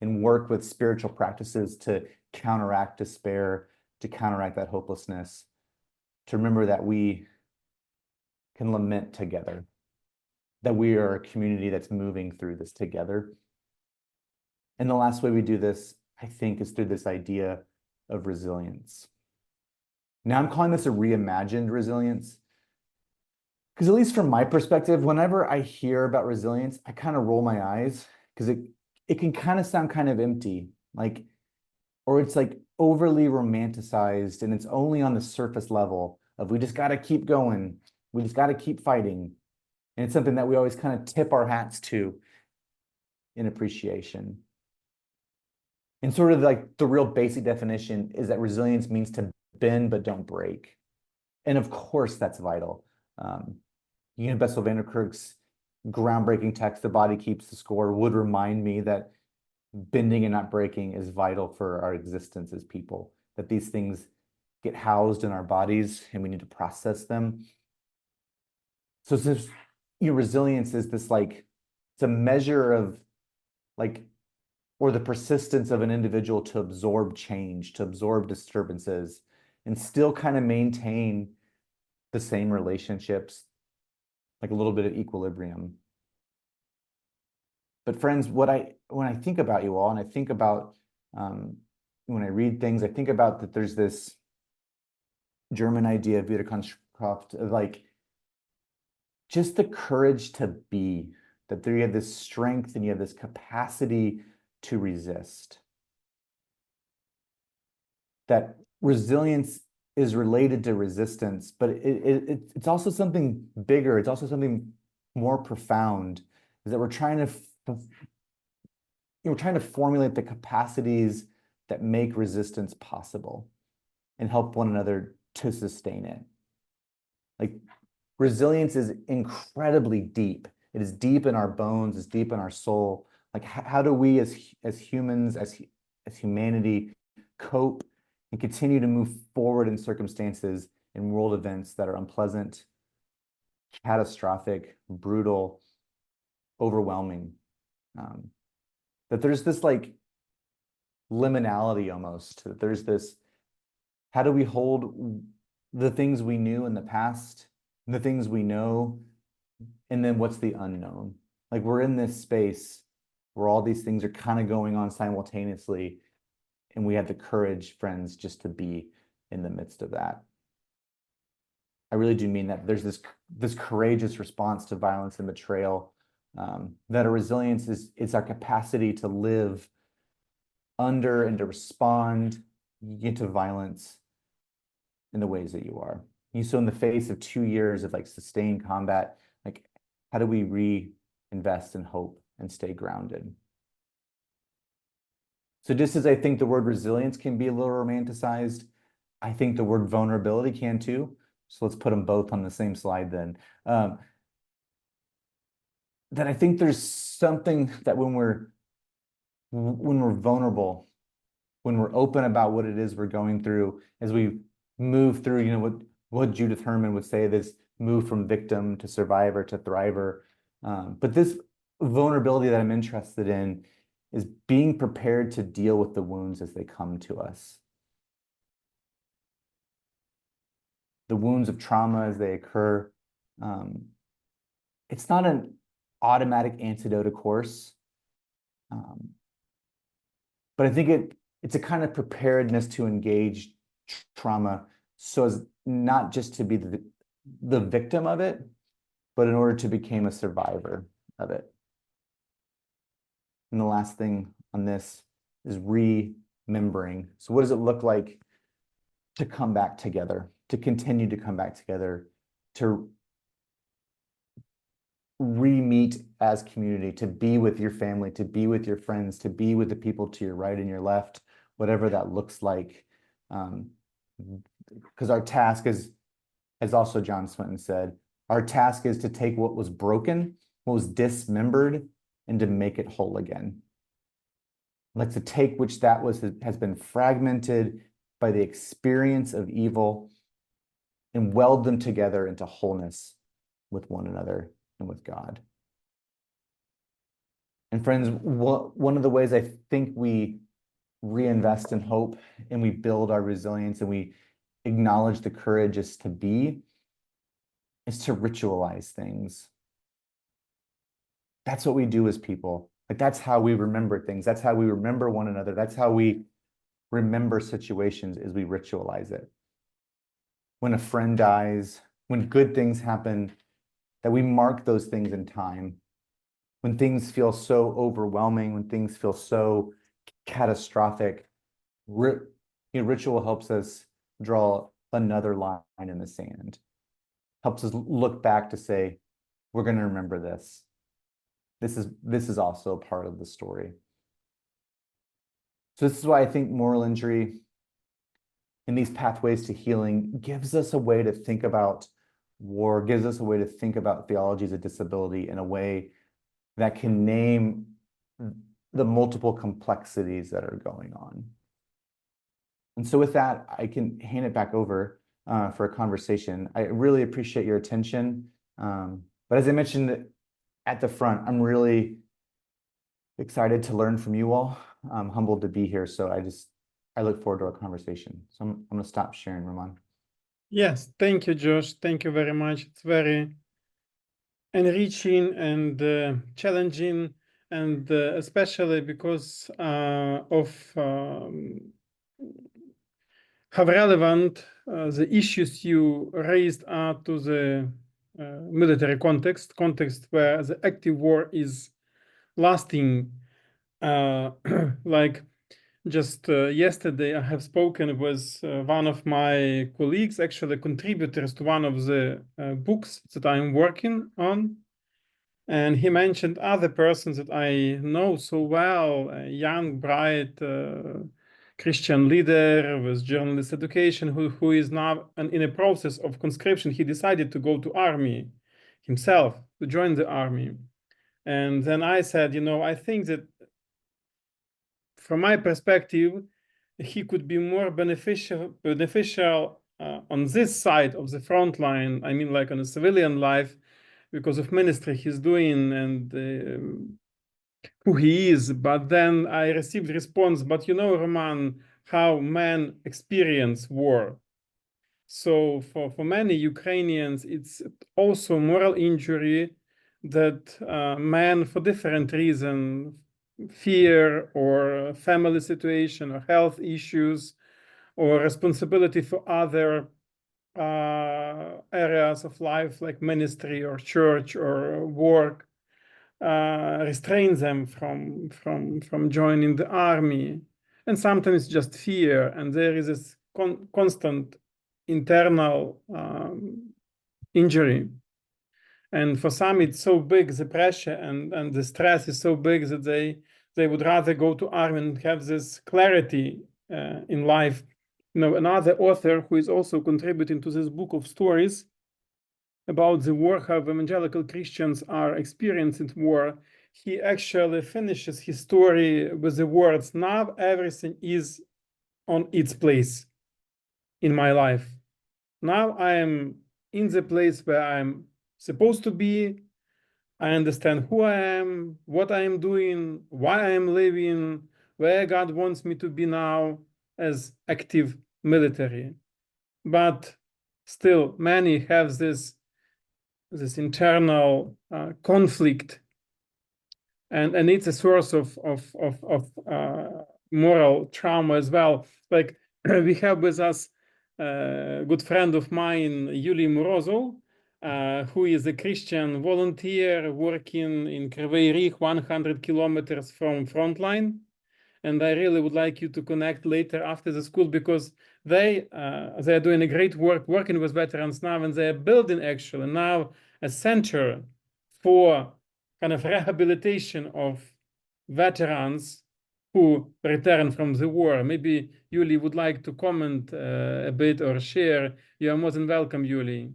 and work with spiritual practices to counteract despair, to counteract that hopelessness, to remember that we can lament together, that we are a community that's moving through this together. And the last way we do this, I think, is through this idea of resilience. Now, I'm calling this a reimagined resilience, because at least from my perspective, whenever I hear about resilience, I kind of roll my eyes, because it can kind of sound kind of empty, like, or it's like overly romanticized, and it's only on the surface level of we just got to keep going, we just got to keep fighting. And it's something that we always kind of tip our hats to in appreciation. And sort of like the real basic definition is that resilience means to bend but don't break. And of course, that's vital. Union Bessel van der Kerk's groundbreaking text, The Body Keeps the Score, would remind me that bending and not breaking is vital for our existence as people, that these things get housed in our bodies and we need to process them. So this, resilience is this, like, it's a measure of, like, or the persistence of an individual to absorb change, to absorb disturbances, and still kind of maintain the same relationships, like a little bit of equilibrium. But friends, when I think about you all, and I think about when I read things, I think about that there's this German idea of Wiederkunft of, like, just the courage to be, that there you have this strength and you have this capacity to resist. That resilience is related to resistance, but it's also something bigger. It's also something more profound, is that we're trying to formulate the capacities that make resistance possible and help one another to sustain it. Like, resilience is incredibly deep. It is deep in our bones, it's deep in our soul. Like, how do we as humans, as humanity, cope and continue to move forward in circumstances and world events that are unpleasant, catastrophic, brutal, overwhelming? That there's this, like, liminality almost, that there's this, how do we hold the things we knew in the past, the things we know, and then what's the unknown? Like, we're in this space where all these things are kind of going on simultaneously, and we have the courage, friends, just to be in the midst of that. I really do mean that. There's this courageous response to violence and betrayal, that a resilience is our capacity to live under and to respond into violence in the ways that you are. So in the face of 2 years of, like, sustained combat, like, how do we reinvest in hope and stay grounded? So just as I think the word resilience can be a little romanticized, I think the word vulnerability can too. So let's put them both on the same slide then. That I think there's something that when we're vulnerable, when we're open about what it is we're going through, as we move through, what Judith Herman would say, this move from victim to survivor to thriver. But this vulnerability that I'm interested in is being prepared to deal with the wounds as they come to us. The wounds of trauma as they occur. It's not an automatic antidote, of course, But I think it's a kind of preparedness to engage trauma so as not just to be the victim of it, but in order to become a survivor of it. And the last thing on this is remembering. So what does it look like to come back together, to continue to come back together, to re-meet as community, to be with your family, to be with your friends, to be with the people to your right and your left, whatever that looks like. Because our task is, as also John Swinton said, our task is to take what was broken, what was dismembered, and to make it whole again. Like to take which that has been fragmented by the experience of evil and weld them together into wholeness with one another and with God. And friends, one of the ways I think we reinvest in hope and we build our resilience and we acknowledge the courage is to ritualize things. That's what we do as people. Like that's how we remember things. That's how we remember one another. That's how we remember situations, is we ritualize it. When a friend dies, when good things happen, that we mark those things in time. When things feel so overwhelming, when things feel so catastrophic, ritual helps us draw another line in the sand. Helps us look back to say, we're going to remember this. This is also a part of the story. So this is why I think moral injury and these pathways to healing gives us a way to think about war, gives us a way to think about theologies of disability in a way that can name the multiple complexities that are going on. And so with that, I can hand it back over for a conversation. I really appreciate your attention. But as I mentioned at the front, I'm really excited to learn from you all. I'm humbled to be here. So I look forward to our conversation. So I'm going to stop sharing, Roman. Yes, thank you, Josh. Thank you very much. It's very enriching and challenging, and especially because of how relevant the issues you raised are to the military context where the active war is lasting. Like just yesterday, I have spoken with one of my colleagues, actually contributors to one of the books that I'm working on. And he mentioned other persons that I know so well, a young, bright Christian leader with journalist education who is now in a process of conscription. He decided to go to army himself, to join the army. And then I said, I think that from my perspective, he could be more beneficial on this side of the front line. I mean, like on a civilian life, because of ministry he's doing and who he is. But then I received response, but Roman, how men experience war. So for many Ukrainians, it's also moral injury that men, for different reasons, fear or family situation or health issues or responsibility for other areas of life like ministry or church or work, restrain them from joining the army. And sometimes just fear, and there is this constant internal injury. And for some, it's so big, the pressure and the stress is so big that they would rather go to army and have this clarity in life. Another author who is also contributing to this book of stories about the war, how evangelical Christians are experiencing war, he actually finishes his story with the words, "Now everything is on its place in my life. Now I am in the place where I'm supposed to be. I understand who I am, what I am doing, why I am living, where God wants me to be now as active military." But still, many have this internal conflict and it's a source of moral trauma as well. Like we have with us a good friend of mine, Yuliy Morozov, who is a Christian volunteer working in Kryvyi Rih, 100 kilometers from frontline. And I really would like you to connect later after the school, because they are doing a great work working with veterans now, and they are building actually now a center for kind of rehabilitation of veterans who return from the war. Maybe Yuliy would like to comment a bit or share. You are more than welcome, Yuliy.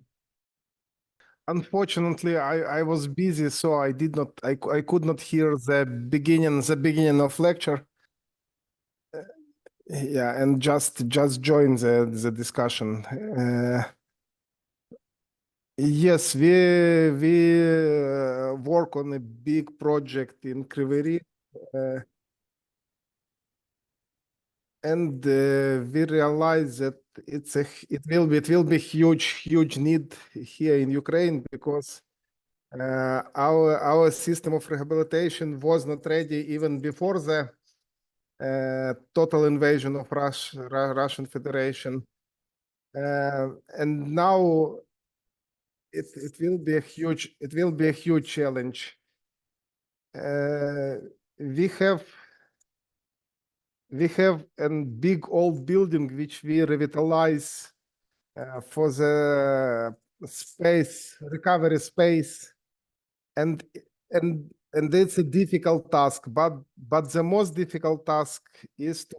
Unfortunately, I was busy, so I could not hear the beginning of lecture. Yeah, and just join the discussion. Yes, we work on a big project in Kryvyi Rih, and we realize that it will be huge need here in Ukraine, because our system of rehabilitation was not ready even before the total invasion of Russian Federation, and now it will be a huge challenge. We have a big old building which we revitalize for the recovery space, and it's a difficult task, but the most difficult task is to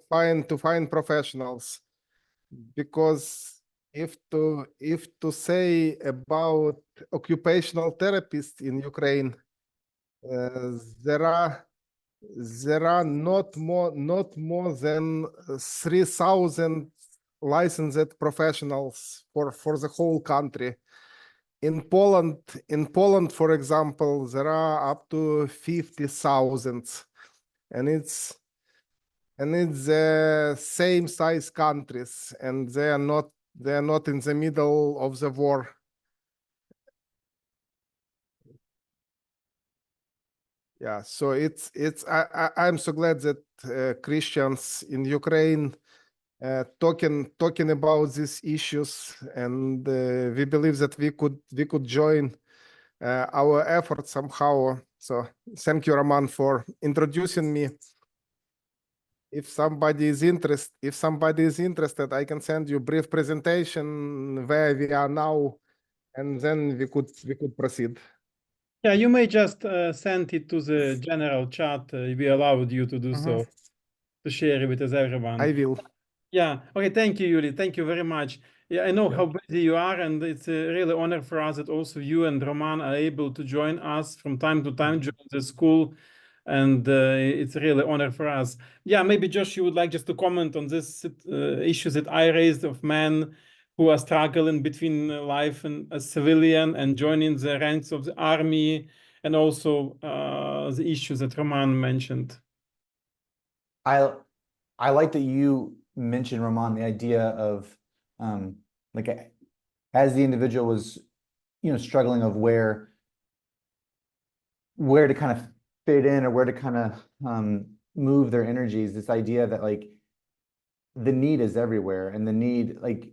find professionals, because if to say about occupational therapists in Ukraine, there are not more than 3,000 licensed professionals for the whole country. In Poland, for example, there are up to 50,000, and it's the same size countries, and they are not in the middle of the war. Yeah, so I'm so glad that Christians in Ukraine talking about these issues, and we believe that we could join our efforts somehow. So thank you, Roman, for introducing me. If somebody is interested, I can send you a brief presentation where we are now, and then we could proceed. Yeah, you may just send it to the general chat. We allowed you to do so, to share it with everyone. I will. Yeah. Okay. Thank you, Yuliy. Thank you very much. Yeah, I know how busy you are, and it's a really honor for us that also you and Roman are able to join us from time to time during the school, and it's a really honor for us. Yeah, maybe Josh, you would like just to comment on this issues that I raised of men who are struggling between life and a civilian and joining the ranks of the army, and also the issues that Roman mentioned. I like that you mentioned, Roman, the idea of like as the individual was, struggling of where to kind of fit in, or where to kind of move their energies, this idea that like the need is everywhere, and the need, like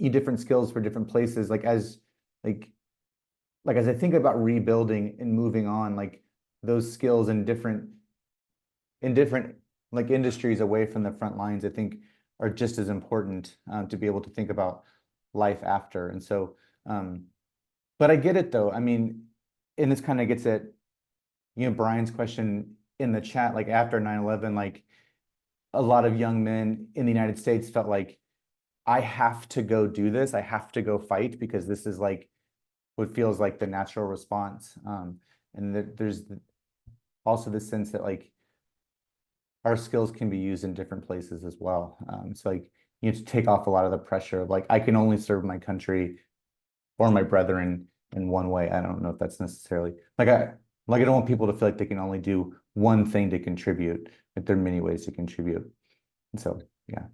different skills for different places, like as I think about rebuilding and moving on, like those skills in different like industries away from the front lines, I think are just as important to be able to think about life after. And so, but I get it though. I mean, and this kind of gets at, Brian's question in the chat, like after 9/11, like a lot of young men in the United States felt like, I have to go do this. I have to go fight, because this is like what feels like the natural response. And there's also the sense that like our skills can be used in different places as well. So like you have to take off a lot of the pressure of like, I can only serve my country or my brethren in one way. I don't know if that's necessarily like I don't want people to feel like they can only do one thing to contribute. Like there are many ways to contribute. And so yeah.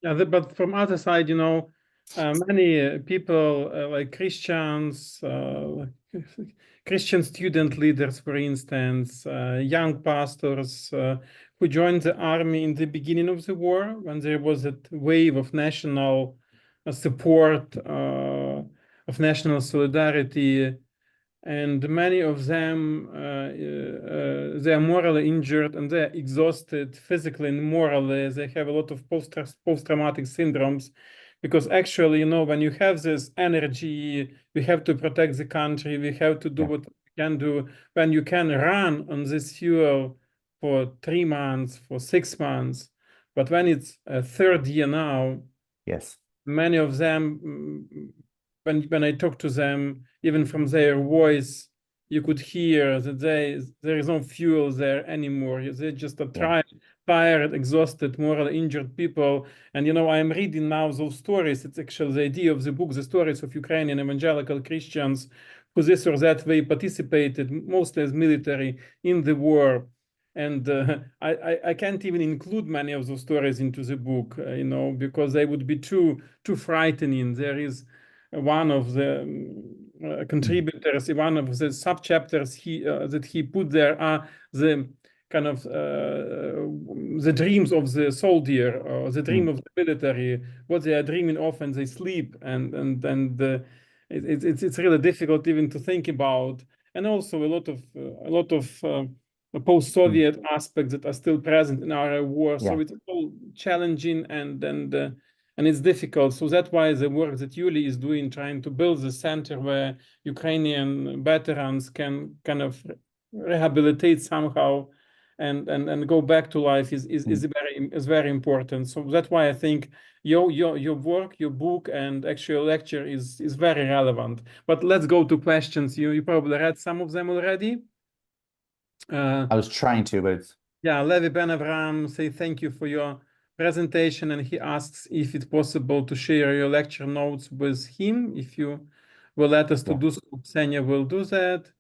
Yeah, but from other side, many people like Christians, Christian student leaders, for instance, young pastors who joined the army in the beginning of the war, when there was a wave of national support, of national solidarity, and many of them they are morally injured and they're exhausted physically and morally. They have a lot of post-traumatic syndromes, because actually, you know, when you have this energy, we have to protect the country, we have to do what we can do. When you can run on this fuel for 3 months, for 6 months, but when it's a third year now, Yes. many of them, when I talk to them, even from their voice, you could hear that there is no fuel there anymore. They just are tired, exhausted, morally injured people. And you know, I'm reading now those stories. It's actually the idea of the book, the stories of Ukrainian evangelical Christians who this or that way participated, mostly as military, in the war. And I can't even include many of those stories into the book, you know, because they would be too frightening. There is one of the contributors, one of the subchapters that he put there are the kind of the dreams of the soldier, or the dream of the military, what they are dreaming of when they sleep, and it's really difficult even to think about, and also a lot of post-Soviet aspects that are still present in our war. So it's all challenging and it's difficult. So that's why the work that Yuli is doing, trying to build the center where Ukrainian veterans can kind of rehabilitate somehow and go back to life is very important. So that's why I think your work, your book, and actual lecture is very relevant. But let's go to questions. You probably read some of them already. I was trying to, but it's... Yeah, Levi Ben Avram say thank you for your presentation, and he asks if it's possible to share your lecture notes with him. If you will let us to do so, Ksenia will do that.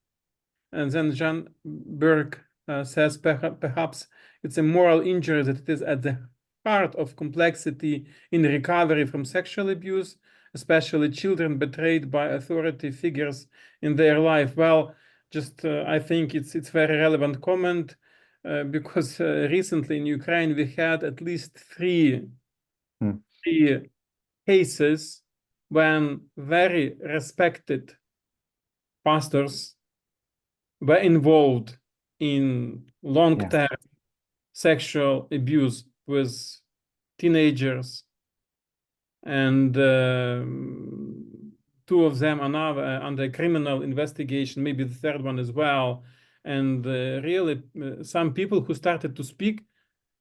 And then Jean Burke says perhaps it's a moral injury that it is at the heart of complexity in recovery from sexual abuse, especially children betrayed by authority figures in their life. Well, just I think it's very relevant comment because recently in Ukraine we had at least three cases when very respected pastors were involved in long-term sexual abuse with teenagers, and two of them are now under criminal investigation, maybe the third one as well. And really, some people who started to speak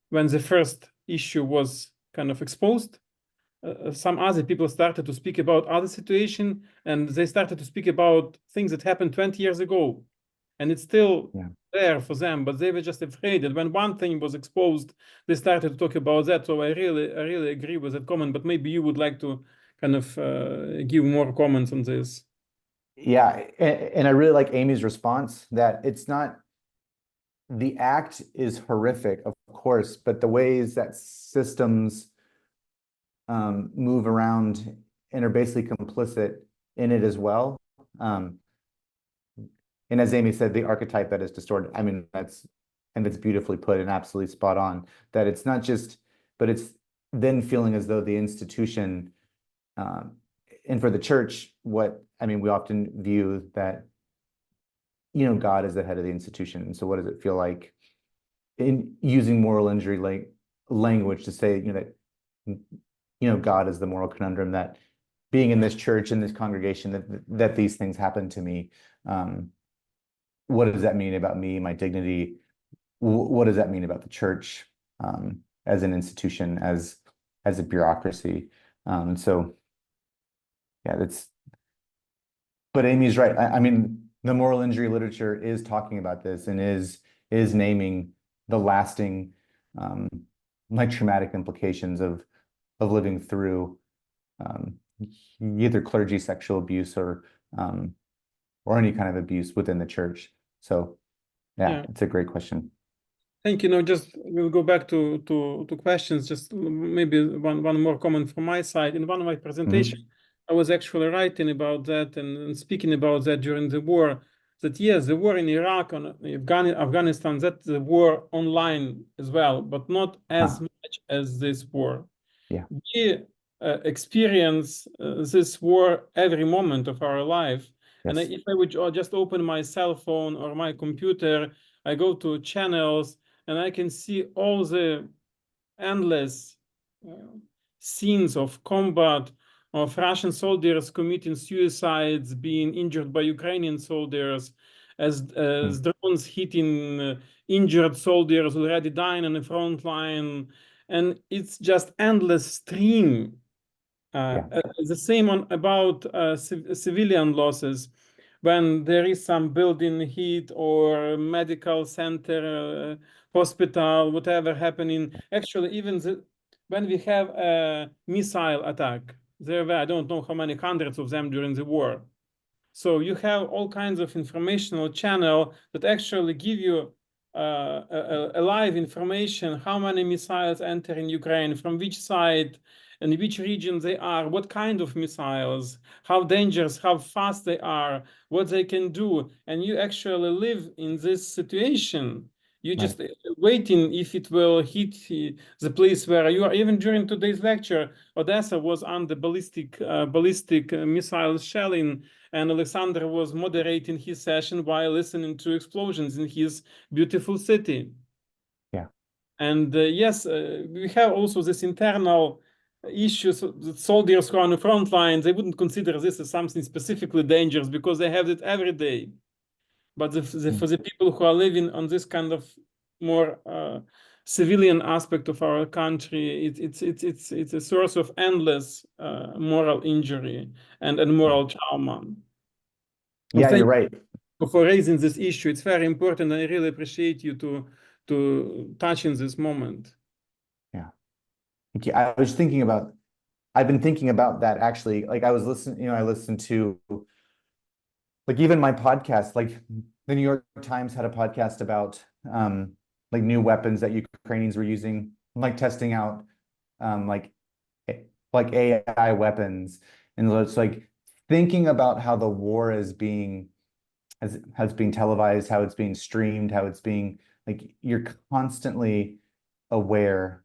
when the first issue was kind of exposed, some other people started to speak about other situation, and they started to speak about things that happened 20 years ago. And it's still there for them, but they were just afraid that when one thing was exposed, they started to talk about that. So I really agree with that comment, but maybe you would like to kind of give more comments on this. Yeah, and I really like Amy's response that it's not, the act is horrific, of course, but the ways that systems move around and are basically complicit in it as well. And as Amy said, the archetype that is distorted, I mean, that's beautifully put and absolutely spot on, that it's not just, but it's then feeling as though the institution, and for the church, we often view that, you know, God is the head of the institution. And so what does it feel like in using moral injury language to say, that, God is the moral conundrum, that being in this church, in this congregation, that these things happen to me. What does that mean about me, my dignity? What does that mean about the church as an institution, as a bureaucracy? So, yeah, but Amy's right. I mean, the moral injury literature is talking about this and is naming the lasting, traumatic implications of living through either clergy sexual abuse or any kind of abuse within the church. So, yeah, it's a great question. Thank you. Just we'll go back to questions. Just maybe one more comment from my side. In one of my presentations, I was actually writing about that and speaking about that during the war. That yes, the war in Iraq and Afghanistan, that the war online as well, but not as much as this war. Yeah. We experience this war every moment of our life. And Yes. if I would just open my cell phone or my computer, I go to channels and I can see all the endless scenes of combat, of Russian soldiers committing suicides, being injured by Ukrainian soldiers, as drones hitting injured soldiers already dying on the front line. And it's just endless stream. The same on about civilian losses. When there is some building hit or medical center, hospital, whatever happening, actually even when we have a missile attack, there were I don't know how many hundreds of them during the war. So you have all kinds of informational channel that actually give you a live information, how many missiles enter in Ukraine, from which side, and which region they are, what kind of missiles, how dangerous, how fast they are, what they can do. And you actually live in this situation. You just waiting if it will hit the place where you are. Even during today's lecture, Odessa was under ballistic missile shelling, and Alexander was moderating his session while listening to explosions in his beautiful city. Yeah. And yes, we have also this internal issues that soldiers who are on the front line, they wouldn't consider this as something specifically dangerous because they have it every day. But for the people who are living on this kind of more civilian aspect of our country, it's a source of endless moral injury and moral trauma. Yeah, you're right. For raising this issue. It's very important, and I really appreciate you to touch in this moment. Yeah. Thank you. I've been thinking about that actually. Like I was listening, I listened to like even my podcast, like the New York Times had a podcast about like new weapons that Ukrainians were using, like testing out like AI weapons. And it's like thinking about how the war is being has been televised, how it's being streamed, how it's being like you're constantly aware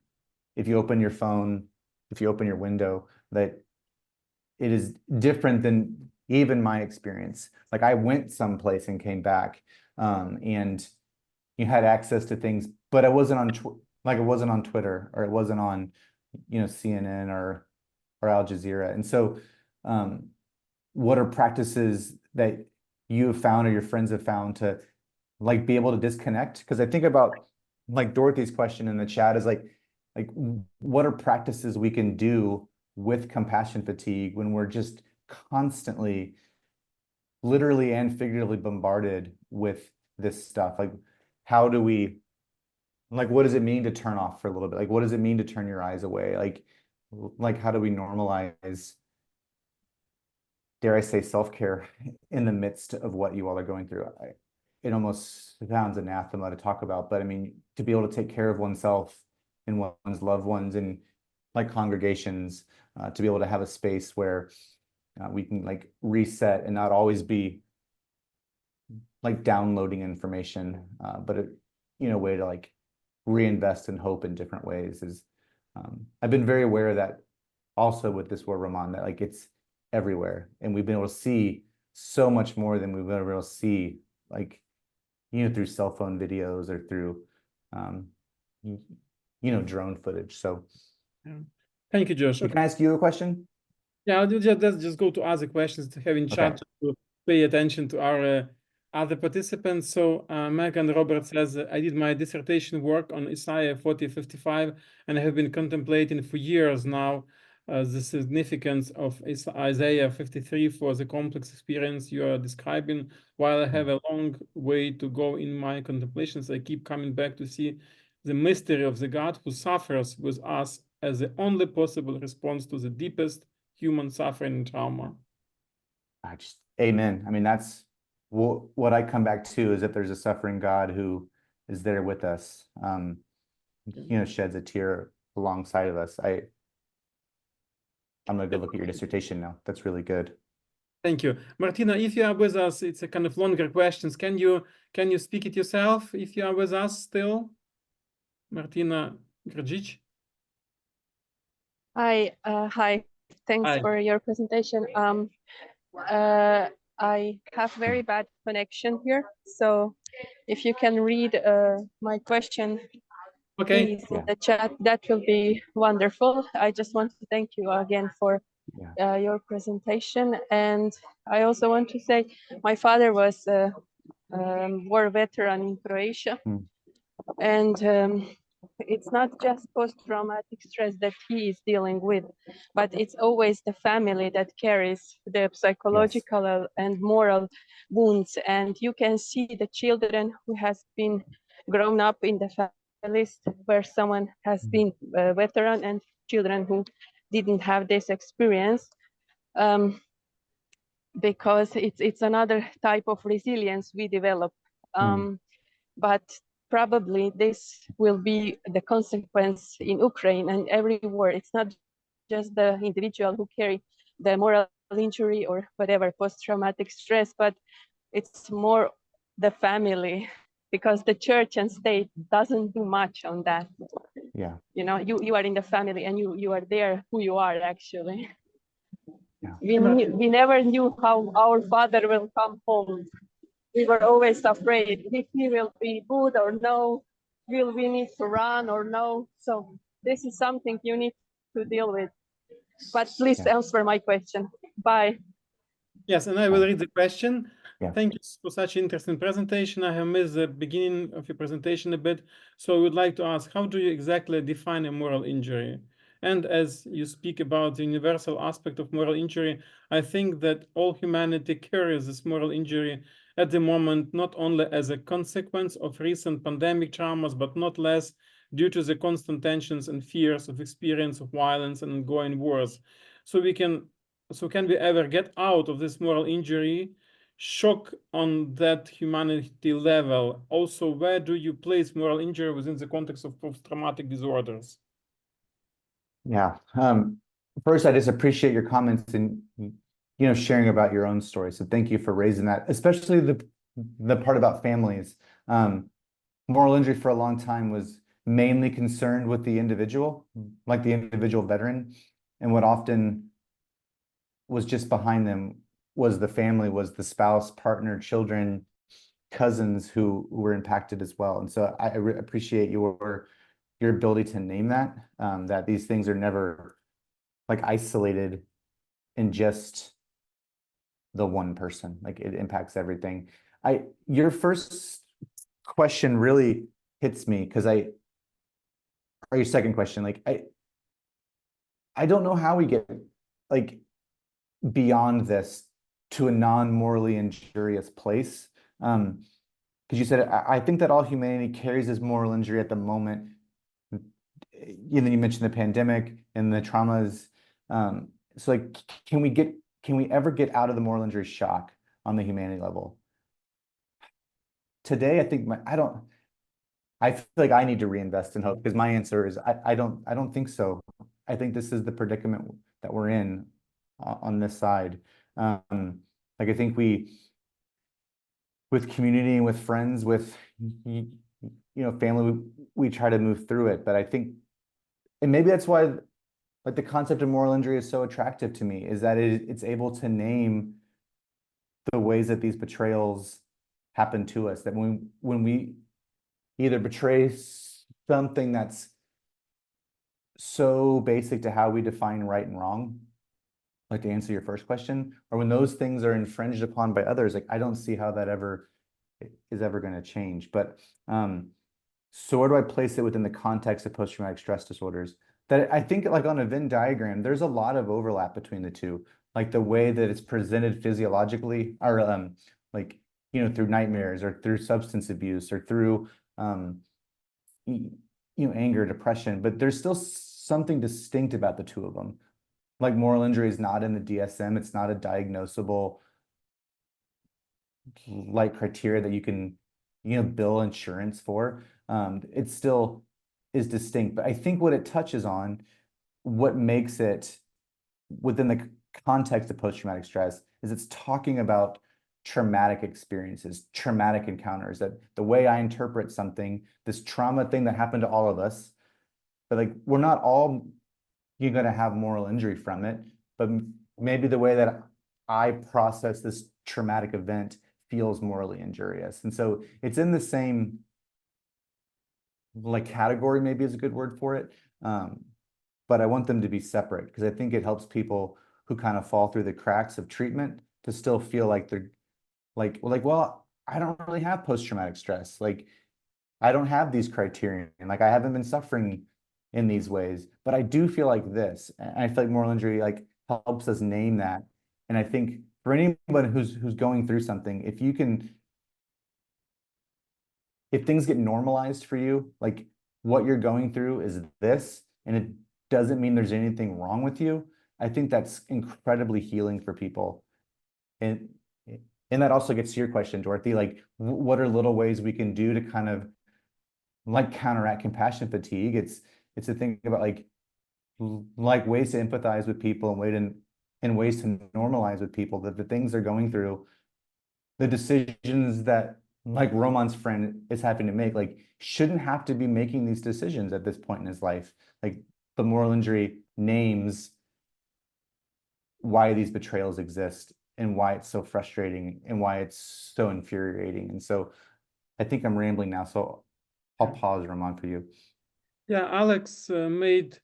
if you open your phone, if you open your window, that it is different than even my experience. Like I went someplace and came back, and you had access to things, but it wasn't on it wasn't on Twitter, or it wasn't on CNN or Al Jazeera. And so what are practices that you have found or your friends have found to like be able to disconnect? Because I think about like Dorothy's question in the chat is like what are practices we can do with compassion fatigue when we're just constantly, literally and figuratively bombarded with this stuff? Like how do we, like what does it mean to turn off for a little bit? Like what does it mean to turn your eyes away? Like how do we normalize, dare I say, self-care in the midst of what you all are going through? It almost sounds anathema to talk about, but I mean, to be able to take care of oneself and one's loved ones and like congregations, to be able to have a space where we can like reset and not always be like downloading information, but a way to like reinvest in hope in different ways is, I've been very aware of that also with this war, Roman, that like it's everywhere. And we've been able to see so much more than we've been able to see, like, through cell phone videos or through, drone footage. So thank you, Josh. Can I ask you a question? Yeah, let's just go to other questions to have in chat to pay attention to our other participants. So Megan Robert says, I did my dissertation work on Isaiah 40:55, and I have been contemplating for years now the significance of Isaiah 53 for the complex experience you are describing. While I have a long way to go in my contemplations, I keep coming back to see the mystery of the God who suffers with us as the only possible response to the deepest human suffering and trauma. Amen. I mean, that's what I come back to, is that there's a suffering God who is there with us, sheds a tear alongside of us. I'm going to go look at your dissertation now. That's really good. Thank you. Martina, if you are with us, it's a kind of longer questions. Can you speak it yourself if you are with us still? Martina Grgic. Hi, thanks Hi. for your presentation. I have very bad connection here, so if you can read my question, Okay. please, in the chat, that will be wonderful. I just want to thank you again for your presentation. And I also want to say my father was a war veteran in Croatia. And it's not just post-traumatic stress that he is dealing with, but it's always the family that carries the psychological and moral wounds. And you can see the children who has been grown up in the families where someone has been a veteran and children who didn't have this experience. Because it's another type of resilience we develop. But probably this will be the consequence in Ukraine and everywhere. It's not just the individual who carry the moral injury or whatever post-traumatic stress, but it's more the family, because the church and state doesn't do much on that. Yeah. You know, you are in the family and you are there who you are actually. Yeah. We never knew how our father will come home. We were always afraid if he will be good or no, will we need to run or no. So this is something you need to deal with. But please answer my question. Bye. Yes, and I will read the question. Yeah. Thank you for such interesting presentation. I have missed the beginning of your presentation a bit. So I would like to ask, how do you exactly define a moral injury? And as you speak about the universal aspect of moral injury, I think that all humanity carries this moral injury at the moment, not only as a consequence of recent pandemic traumas, but not less due to the constant tensions and fears of experience of violence and ongoing wars. So can we ever get out of this moral injury shock on that humanity level? Also, where do you place moral injury within the context of post-traumatic disorders? Yeah. First, I just appreciate your comments and sharing about your own story. So thank you for raising that, especially the part about families. Moral injury for a long time was mainly concerned with the individual, like the individual veteran, and what often was just behind them was the family, was the spouse, partner, children, cousins who were impacted as well. And so I appreciate your ability to name that, that these things are never like isolated in just the one person, like it impacts everything. Your first question really hits me because or your second question, like I don't know how we get like beyond this to a non-morally injurious place. Because you said, I think that all humanity carries this moral injury at the moment. You mentioned the pandemic and the traumas. So like, can we ever get out of the moral injury shock on the humanity level? Today, I think I feel like I need to reinvest in hope, because my answer is I don't think so. I think this is the predicament that we're in on this side. Like I think with community and with friends, with family, we try to move through it. But I think, and maybe that's why like the concept of moral injury is so attractive to me, is that it's able to name the ways that these betrayals happen to us, that when we either betray something that's so basic to how we define right and wrong, like to answer your first question, or when those things are infringed upon by others, like I don't see how that is ever going to change. But so where do I place it within the context of post-traumatic stress disorders? That I think like on a Venn diagram, there's a lot of overlap between the two, like the way that it's presented physiologically, or like through nightmares or through substance abuse or through anger, depression, but there's still something distinct about the two of them. Like moral injury is not in the DSM, it's not a diagnosable like criteria that you can bill insurance for. It still is distinct, but I think what it touches on, what makes it within the context of post-traumatic stress is it's talking about traumatic experiences, traumatic encounters, that the way I interpret something, this trauma thing that happened to all of us, but like we're not all you're going to have moral injury from it, but maybe the way that I process this traumatic event feels morally injurious. And so it's in the same like category, maybe is a good word for it. But I want them to be separate because I think it helps people who kind of fall through the cracks of treatment to still feel like they're well, I don't really have post-traumatic stress. Like, I don't have these criteria. Like, I haven't been suffering in these ways, but I do feel like this. And I feel like moral injury like helps us name that. And I think for anyone who's going through something, if things get normalized for you, like what you're going through is this, and it doesn't mean there's anything wrong with you, I think that's incredibly healing for people. And that also gets to your question, Dorothy, like what are little ways we can do to kind of like counteract compassion fatigue? It's a thing about like ways to empathize with people and ways to normalize with people that the things they're going through, the decisions that like Roman's friend is having to make, like shouldn't have to be making these decisions at this point in his life. Like the moral injury names why these betrayals exist and why it's so frustrating and why it's so infuriating. And so I think I'm rambling now, so I'll pause, Roman, for you. Yeah, Alex made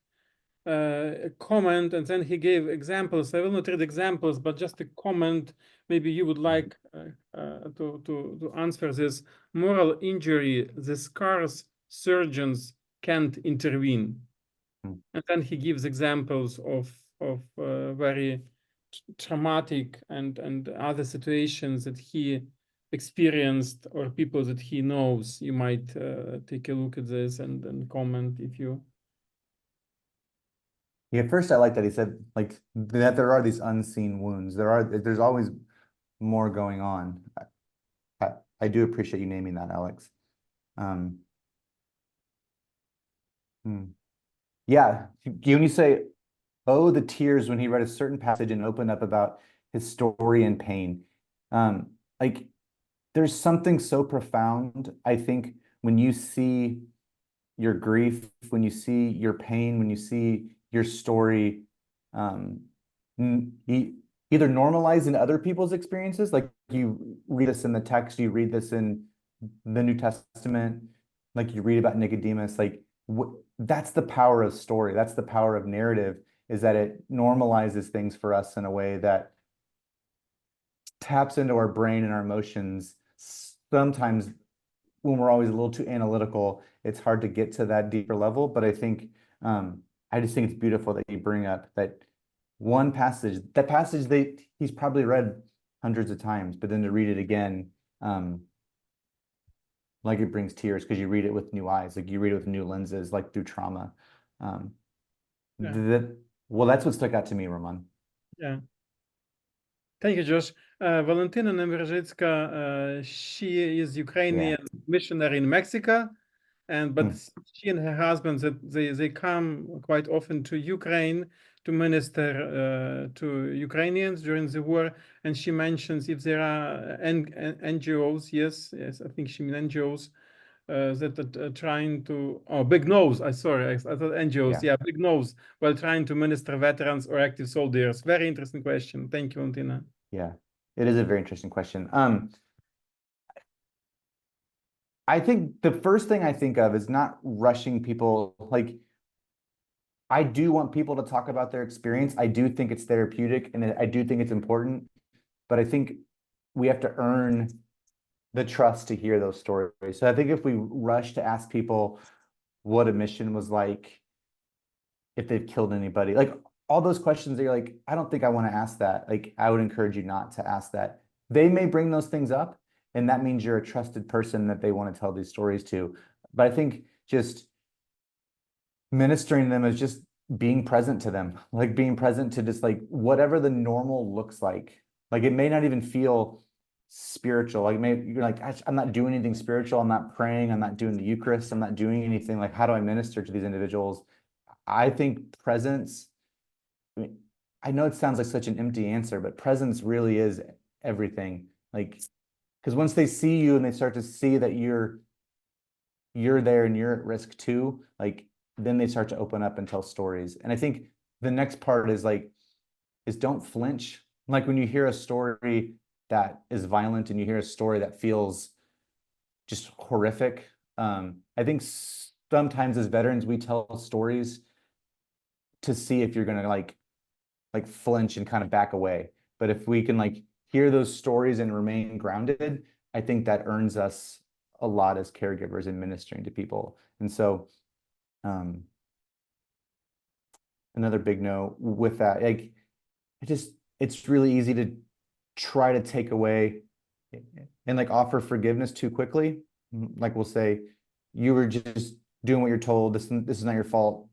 a comment and then he gave examples. I will not read examples, but just a comment. Maybe you would like to answer this. Moral injury, the scars surgeons can't intervene. And then he gives examples of very traumatic and other situations that he experienced or people that he knows. You might take a look at this and comment if you. Yeah, first I like that he said like that there are these unseen wounds. There's always more going on. I do appreciate you naming that, Alex. Yeah, when you say, oh, the tears when he read a certain passage and opened up about his story and pain, like there's something so profound, I think, when you see your grief, when you see your pain, when you see your story, either normalized in other people's experiences, like you read this in the text, you read this in the New Testament, like you read about Nicodemus, like that's the power of story. That's the power of narrative, is that it normalizes things for us in a way that taps into our brain and our emotions. Sometimes when we're always a little too analytical, it's hard to get to that deeper level. But I think, I just think it's beautiful that you bring up that one passage, that passage he's probably read hundreds of times, but then to read it again, like it brings tears because you read it with new eyes, like you read it with new lenses, like through trauma. Well, that's what stuck out to me, Roman. Yeah. Thank you, Josh. Valentina Neverzhitska, she is Ukrainian missionary in Mexico, but she and her husband they come quite often to Ukraine to minister to Ukrainians during the war. And she mentions if there are NGOs, yes, I think she means NGOs that are trying to big nose. I thought NGOs, big nose, while trying to minister veterans or active soldiers. Very interesting question. Thank you, Valentina. Yeah, it is a very interesting question. I think the first thing I think of is not rushing people. Like, I do want people to talk about their experience. I do think it's therapeutic and I do think it's important, but I think we have to earn the trust to hear those stories. So I think if we rush to ask people what a mission was like, if they've killed anybody, like all those questions that you're like, I don't think I want to ask that. Like, I would encourage you not to ask that. They may bring those things up, and that means you're a trusted person that they want to tell these stories to. But I think just ministering them is just being present to them, like being present to just like whatever the normal looks like. Like it may not even feel spiritual. Like maybe you're like, I'm not doing anything spiritual. I'm not praying. I'm not doing the Eucharist. I'm not doing anything. Like, how do I minister to these individuals? I think presence, I know it sounds like such an empty answer, but presence really is everything. Like, because once they see you and they start to see that you're there and you're at risk too, like then they start to open up and tell stories. And I think the next part is don't flinch. Like when you hear a story that is violent and you hear a story that feels just horrific, I think sometimes as veterans we tell stories to see if you're gonna like flinch and kind of back away. But if we can like hear those stories and remain grounded, I think that earns us a lot as caregivers and ministering to people. And so another big no with that, like it's really easy to try to take away and like offer forgiveness too quickly. Like we'll say, you were just doing what you're told, this is not your fault,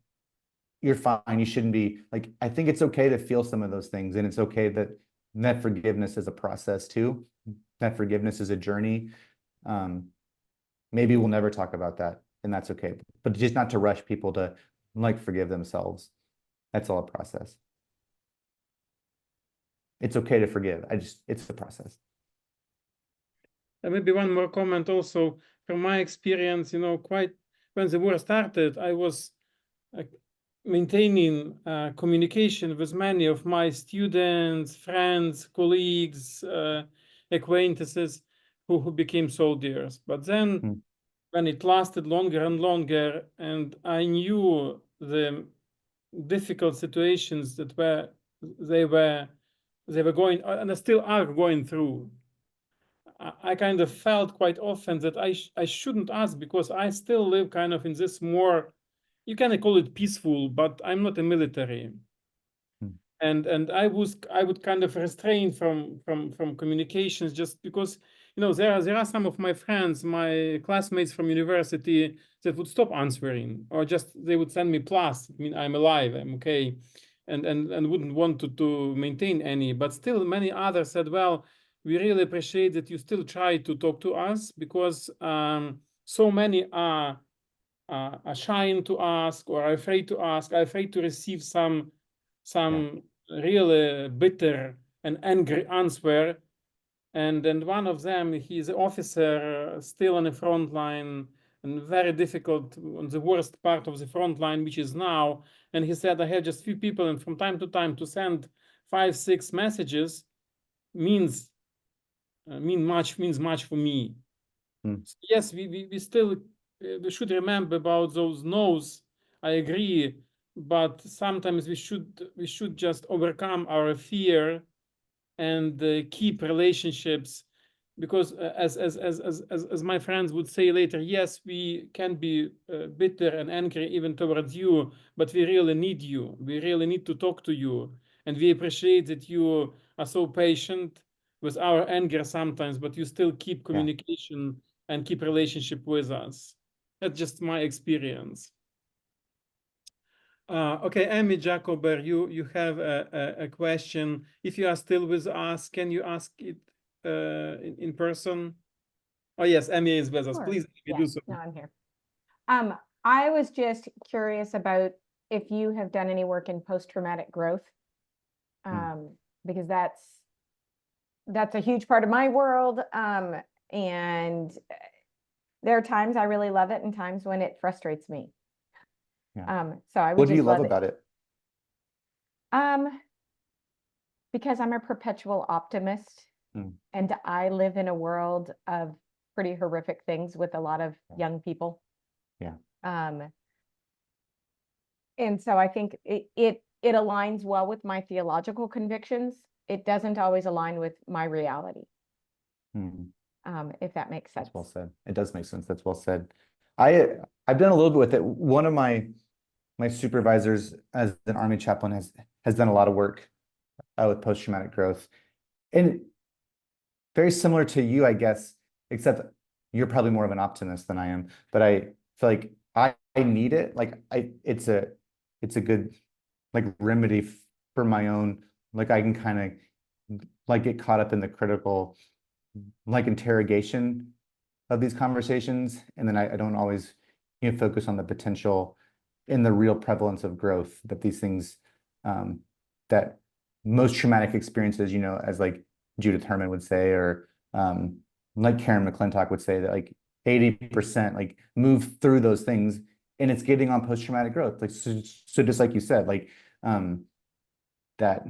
you're fine, you shouldn't be. Like, I think it's okay to feel some of those things, and it's okay that forgiveness is a process too. That forgiveness is a journey. Maybe we'll never talk about that, and that's okay. But just not to rush people to like forgive themselves. That's all a process. It's okay to forgive. It's a process. And maybe one more comment also from my experience, quite when the war started, I was maintaining communication with many of my students, friends, colleagues, acquaintances who became soldiers. But then when it lasted longer and longer, and I knew the difficult situations that they were going, and still are going through, I kind of felt quite often that I shouldn't ask, because I still live kind of in this more, you can call it peaceful, but I'm not a military. And I would kind of refrain from communications, just because there are some of my friends, my classmates from university, that would stop answering, or just they would send me plus. I mean, I'm alive, I'm okay, and wouldn't want to maintain any. But still, many others said, well, we really appreciate that you still try to talk to us, because so many are shy to ask, or are afraid to ask, are afraid to receive some really bitter and angry answer. And then one of them, he's an officer still on the front line, and very difficult on the worst part of the front line, which is now. And he said, I have just few people, and from time to time to send 5-6 messages means much for me. So yes, we still we should remember about those no's. I agree, but sometimes we should just overcome our fear and keep relationships, because as my friends would say later, yes, we can be bitter and angry even towards you, but we really need you. We really need to talk to you, and we appreciate that you are so patient with our anger sometimes, but you still keep communication and keep relationship with us. That's just my experience. Okay, Amy Jacober, you have a question. If you are still with us, can you ask it in person? Oh yes, Amy is with us. Sure. Please, do so. No, I'm here. I was just curious about if you have done any work in post-traumatic growth, because that's a huge part of my world, and there are times I really love it and times when it frustrates me. So I would what do you love about it? Because I'm a perpetual optimist, and I live in a world of pretty horrific things with a lot of young people. And so I think it aligns well with my theological convictions. It doesn't always align with my reality. If that makes sense. That's well said. It does make sense. That's well said. I've done a little bit with it. One of my supervisors as an Army chaplain has done a lot of work with post-traumatic growth, and very similar to you, I guess, except you're probably more of an optimist than I am. But I feel like I need it. Like it's a good like remedy for my own. Like I can kind of like get caught up in the critical like interrogation of these conversations, and then I don't always focus on the potential in the real prevalence of growth that these things that most traumatic experiences, you know, as like Judith Herman would say, or like Karen McClintock would say, that like 80% like move through those things, and it's getting on post-traumatic growth. Like, so just like you said, like that,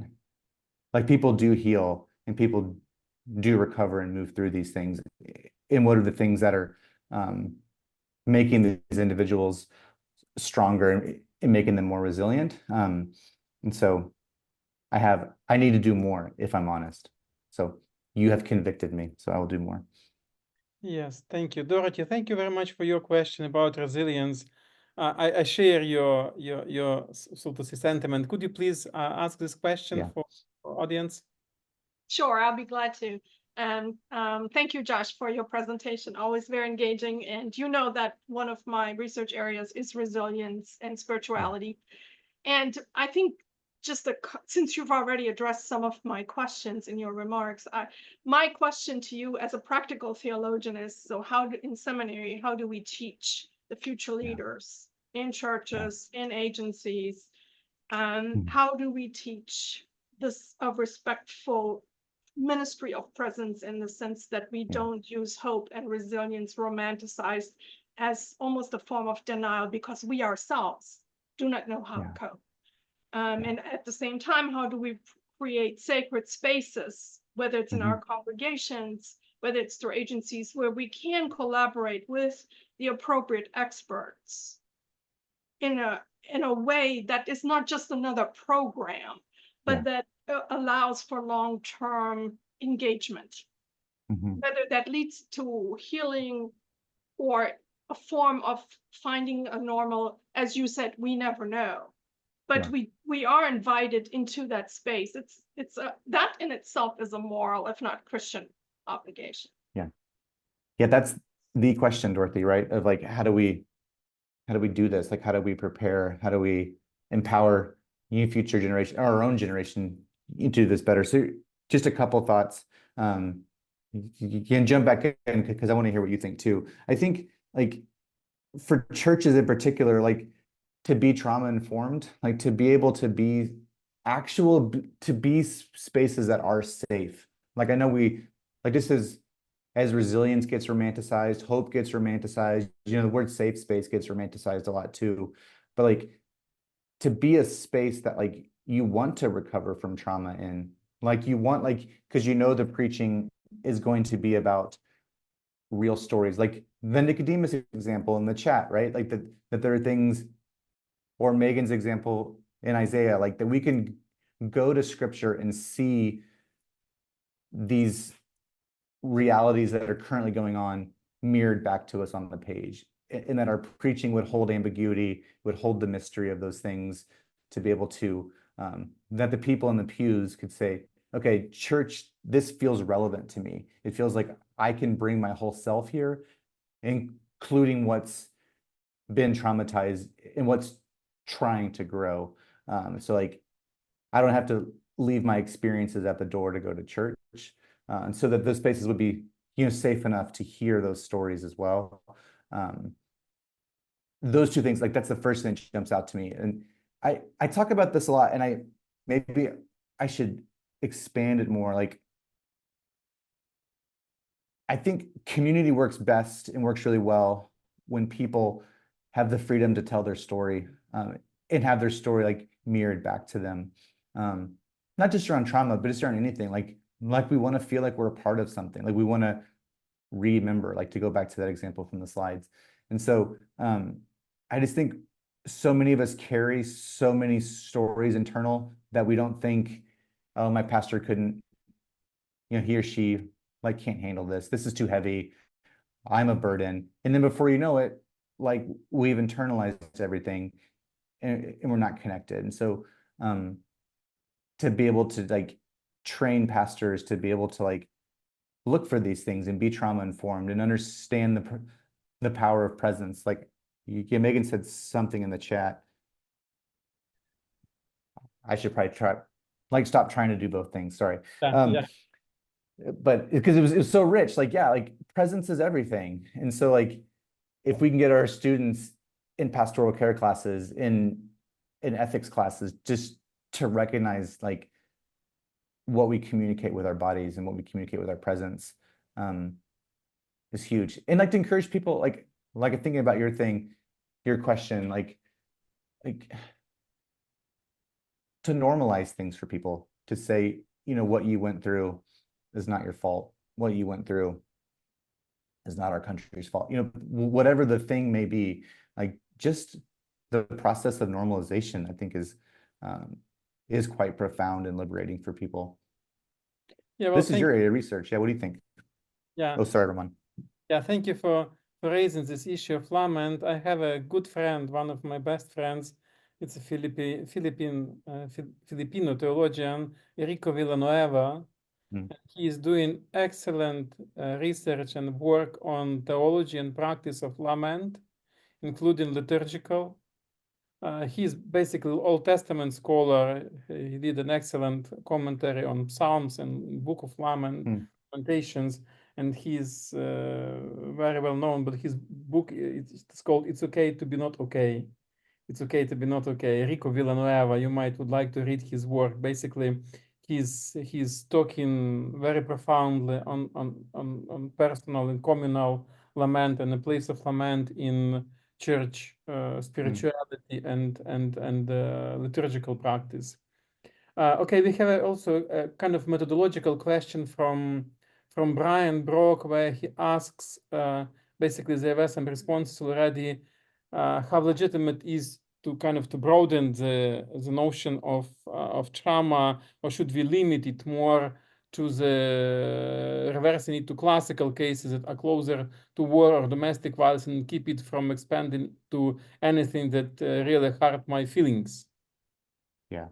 like people do heal and people do recover and move through these things. And what are the things that are making these individuals stronger and making them more resilient? And so I need to do more, if I'm honest. So you have convicted me, so I will do more. Yes, thank you, Dorothy. Thank you very much for your question about resilience. I share your so to say sentiment. Could you please ask this question for audience? Sure, I'll be glad to. Thank you, Josh, for your presentation. Always very engaging. And you know that one of my research areas is resilience and spirituality. And I think since you've already addressed some of my questions in your remarks, my question to you as a practical theologian is, so in seminary, how do we teach the future leaders in churches, in agencies? How do we teach this a respectful ministry of presence, in the sense that we don't use hope and resilience romanticized as almost a form of denial because we ourselves do not know how to cope? And at the same time, how do we create sacred spaces, whether it's in our congregations, whether it's through agencies, where we can collaborate with the appropriate experts in a way that is not just another program, but that allows for long-term engagement, whether that leads to healing or a form of finding a normal, as you said, we never know. But we are invited into that space. That in itself is a moral, if not Christian, obligation. Yeah, that's the question, Dorothy, right? Of like, how do we do this? Like, how do we prepare? How do we empower future generation, or our own generation, to do this better? So just a couple thoughts. You can jump back in because I want to hear what you think too. I think like for churches in particular, like to be trauma informed, like to be able to be to be spaces that are safe. Like I know like this is, as resilience gets romanticized, hope gets romanticized, you know, the word safe space gets romanticized a lot too. But like to be a space that like you want to recover from trauma in, like you want, like, because you know the preaching is going to be about real stories, like the Nicodemus example in the chat, right? Like that there are things, or Megan's example in Isaiah, like that we can go to scripture and see these realities that are currently going on mirrored back to us on the page, and that our preaching would hold ambiguity, would hold the mystery of those things, to be able to, that the people in the pews could say, okay, church, this feels relevant to me. It feels like I can bring my whole self here, including what's been traumatized and what's trying to grow. So like, I don't have to leave my experiences at the door to go to church. And so that those spaces would be, you know, safe enough to hear those stories as well. Those two things, like that's the first thing that jumps out to me. And I talk about this a lot, and maybe I should expand it more. Like, I think community works best and works really well when people have the freedom to tell their story, and have their story like mirrored back to them. Not just around trauma, but just around anything. Like we want to feel like we're a part of something. Like we want to remember, like to go back to that example from the slides. And so I just think so many of us carry so many stories internal that we don't think, oh, my pastor couldn't, you know, he or she like can't handle this. This is too heavy. I'm a burden. And then before you know it, like we've internalized everything, and we're not connected. And so to be able to like train pastors to be able to like look for these things and be trauma informed and understand the power of presence. Like Megan said something in the chat. I should probably stop trying to do both things. Sorry. But because it was so rich, like, yeah, like presence is everything. And so like, if we can get our students in pastoral care classes, in ethics classes, just to recognize like what we communicate with our bodies and what we communicate with our presence is huge. And like to encourage people, like thinking about your question, like to normalize things for people, to say, you know, what you went through is not your fault. What you went through is not our country's fault. You know, whatever the thing may be, like just the process of normalization, I think is quite profound and liberating for people. Yeah, well, this is your area of research. Yeah, what do you think? Yeah. Oh, sorry, Roman. Yeah, thank you for raising this issue of lament. I have a good friend, one of my best friends. It's a Filipino theologian, Enrico Villanueva. He is doing excellent research and work on theology and practice of lament, including liturgical. He's basically Old Testament scholar. He did an excellent commentary on Psalms and Book of Lamentations, and he's very well known. But his book, it's called "It's Okay to Be Not Okay." It's okay to be not okay. Enrico Villanueva, you would like to read his work. Basically, he's talking very profoundly on personal and communal lament and the place of lament in church spirituality and liturgical practice. Okay, we have also a kind of methodological question from Brian Brock, where he asks, basically there were some responses already, how legitimate is to kind of to broaden the notion of trauma, or should we limit it more to the reversing it to classical cases that are closer to war or domestic violence, and keep it from expanding to anything that really hurt my feelings? Yeah.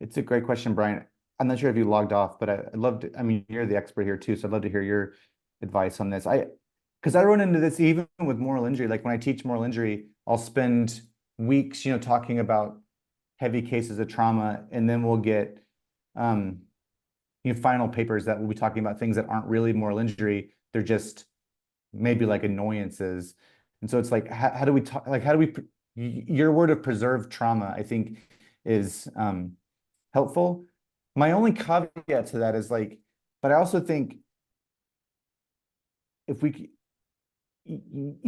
It's a great question, Brian. I'm not sure if you logged off, but I'd love to, I mean, you're the expert here too, so I'd love to hear your advice on this. Because I run into this even with moral injury. Like when I teach moral injury, I'll spend weeks, you know, talking about heavy cases of trauma, and then we'll get, you know, final papers that will be talking about things that aren't really moral injury. They're just maybe like annoyances. And so it's like, how do we talk, like, how do we, your word of preserve trauma, I think is helpful. My only caveat to that is like, but I also think if we,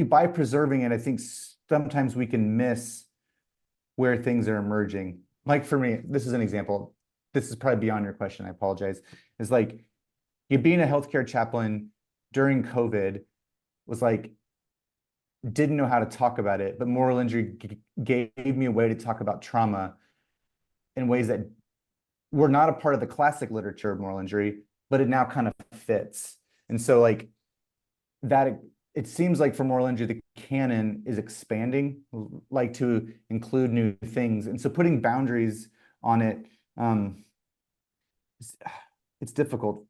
by preserving it, I think sometimes we can miss where things are emerging. Like for me, this is an example. This is probably beyond your question. I apologize. It's like you being a healthcare chaplain during COVID was like, didn't know how to talk about it, but moral injury gave me a way to talk about trauma in ways that were not a part of the classic literature of moral injury, but it now kind of fits. And so like that, it seems like for moral injury, the canon is expanding, like to include new things. And so putting boundaries on it, it's difficult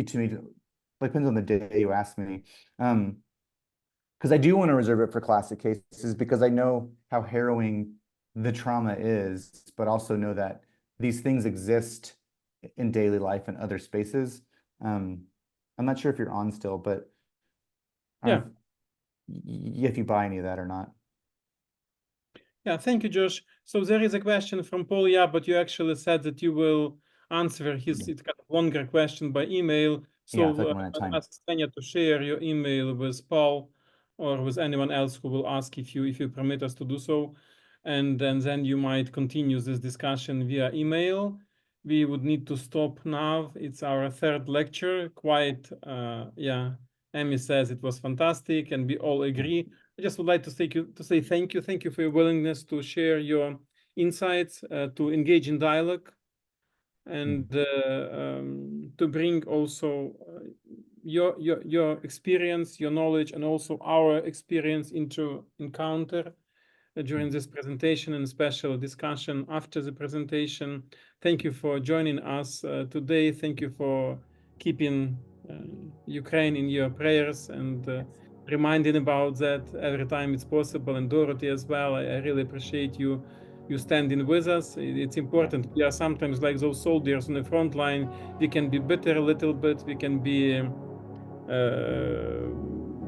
to me, depends on the day you ask me. Because I do want to reserve it for classic cases because I know how harrowing the trauma is, but also know that these things exist in daily life and other spaces. I'm not sure if you're on still, but yeah, if you buy any of that or not. Yeah, thank you, Josh. So there is a question from Paul. Yeah, but you actually said that you will answer his kind of longer question by email. So I'll ask Stenya to share your email with Paul or with anyone else who will ask if you permit us to do so. And then you might continue this discussion via email. We would need to stop now. It's our third lecture. Quite, yeah. Amy says it was fantastic, and we all agree. I just would like to say thank you. Thank you for your willingness to share your insights, to engage in dialogue, and to bring also your experience, your knowledge, and also our experience into encounter during this presentation and special discussion after the presentation. Thank you for joining us today. Thank you for keeping Ukraine in your prayers and reminding about that every time it's possible. And Dorothy as well, I really appreciate you standing with us. It's important. We are sometimes like those soldiers on the front line. We can be bitter a little bit. We can be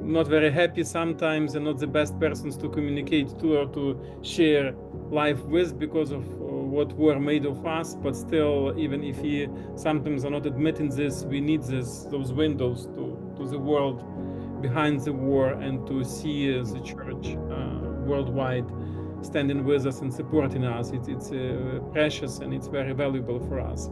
not very happy sometimes, and not the best persons to communicate to or to share life with because of what war made of us, but still, even if we sometimes are not admitting this, we need those windows to the world behind the war, and to see the church worldwide standing with us and supporting us. It's precious and it's very valuable for us.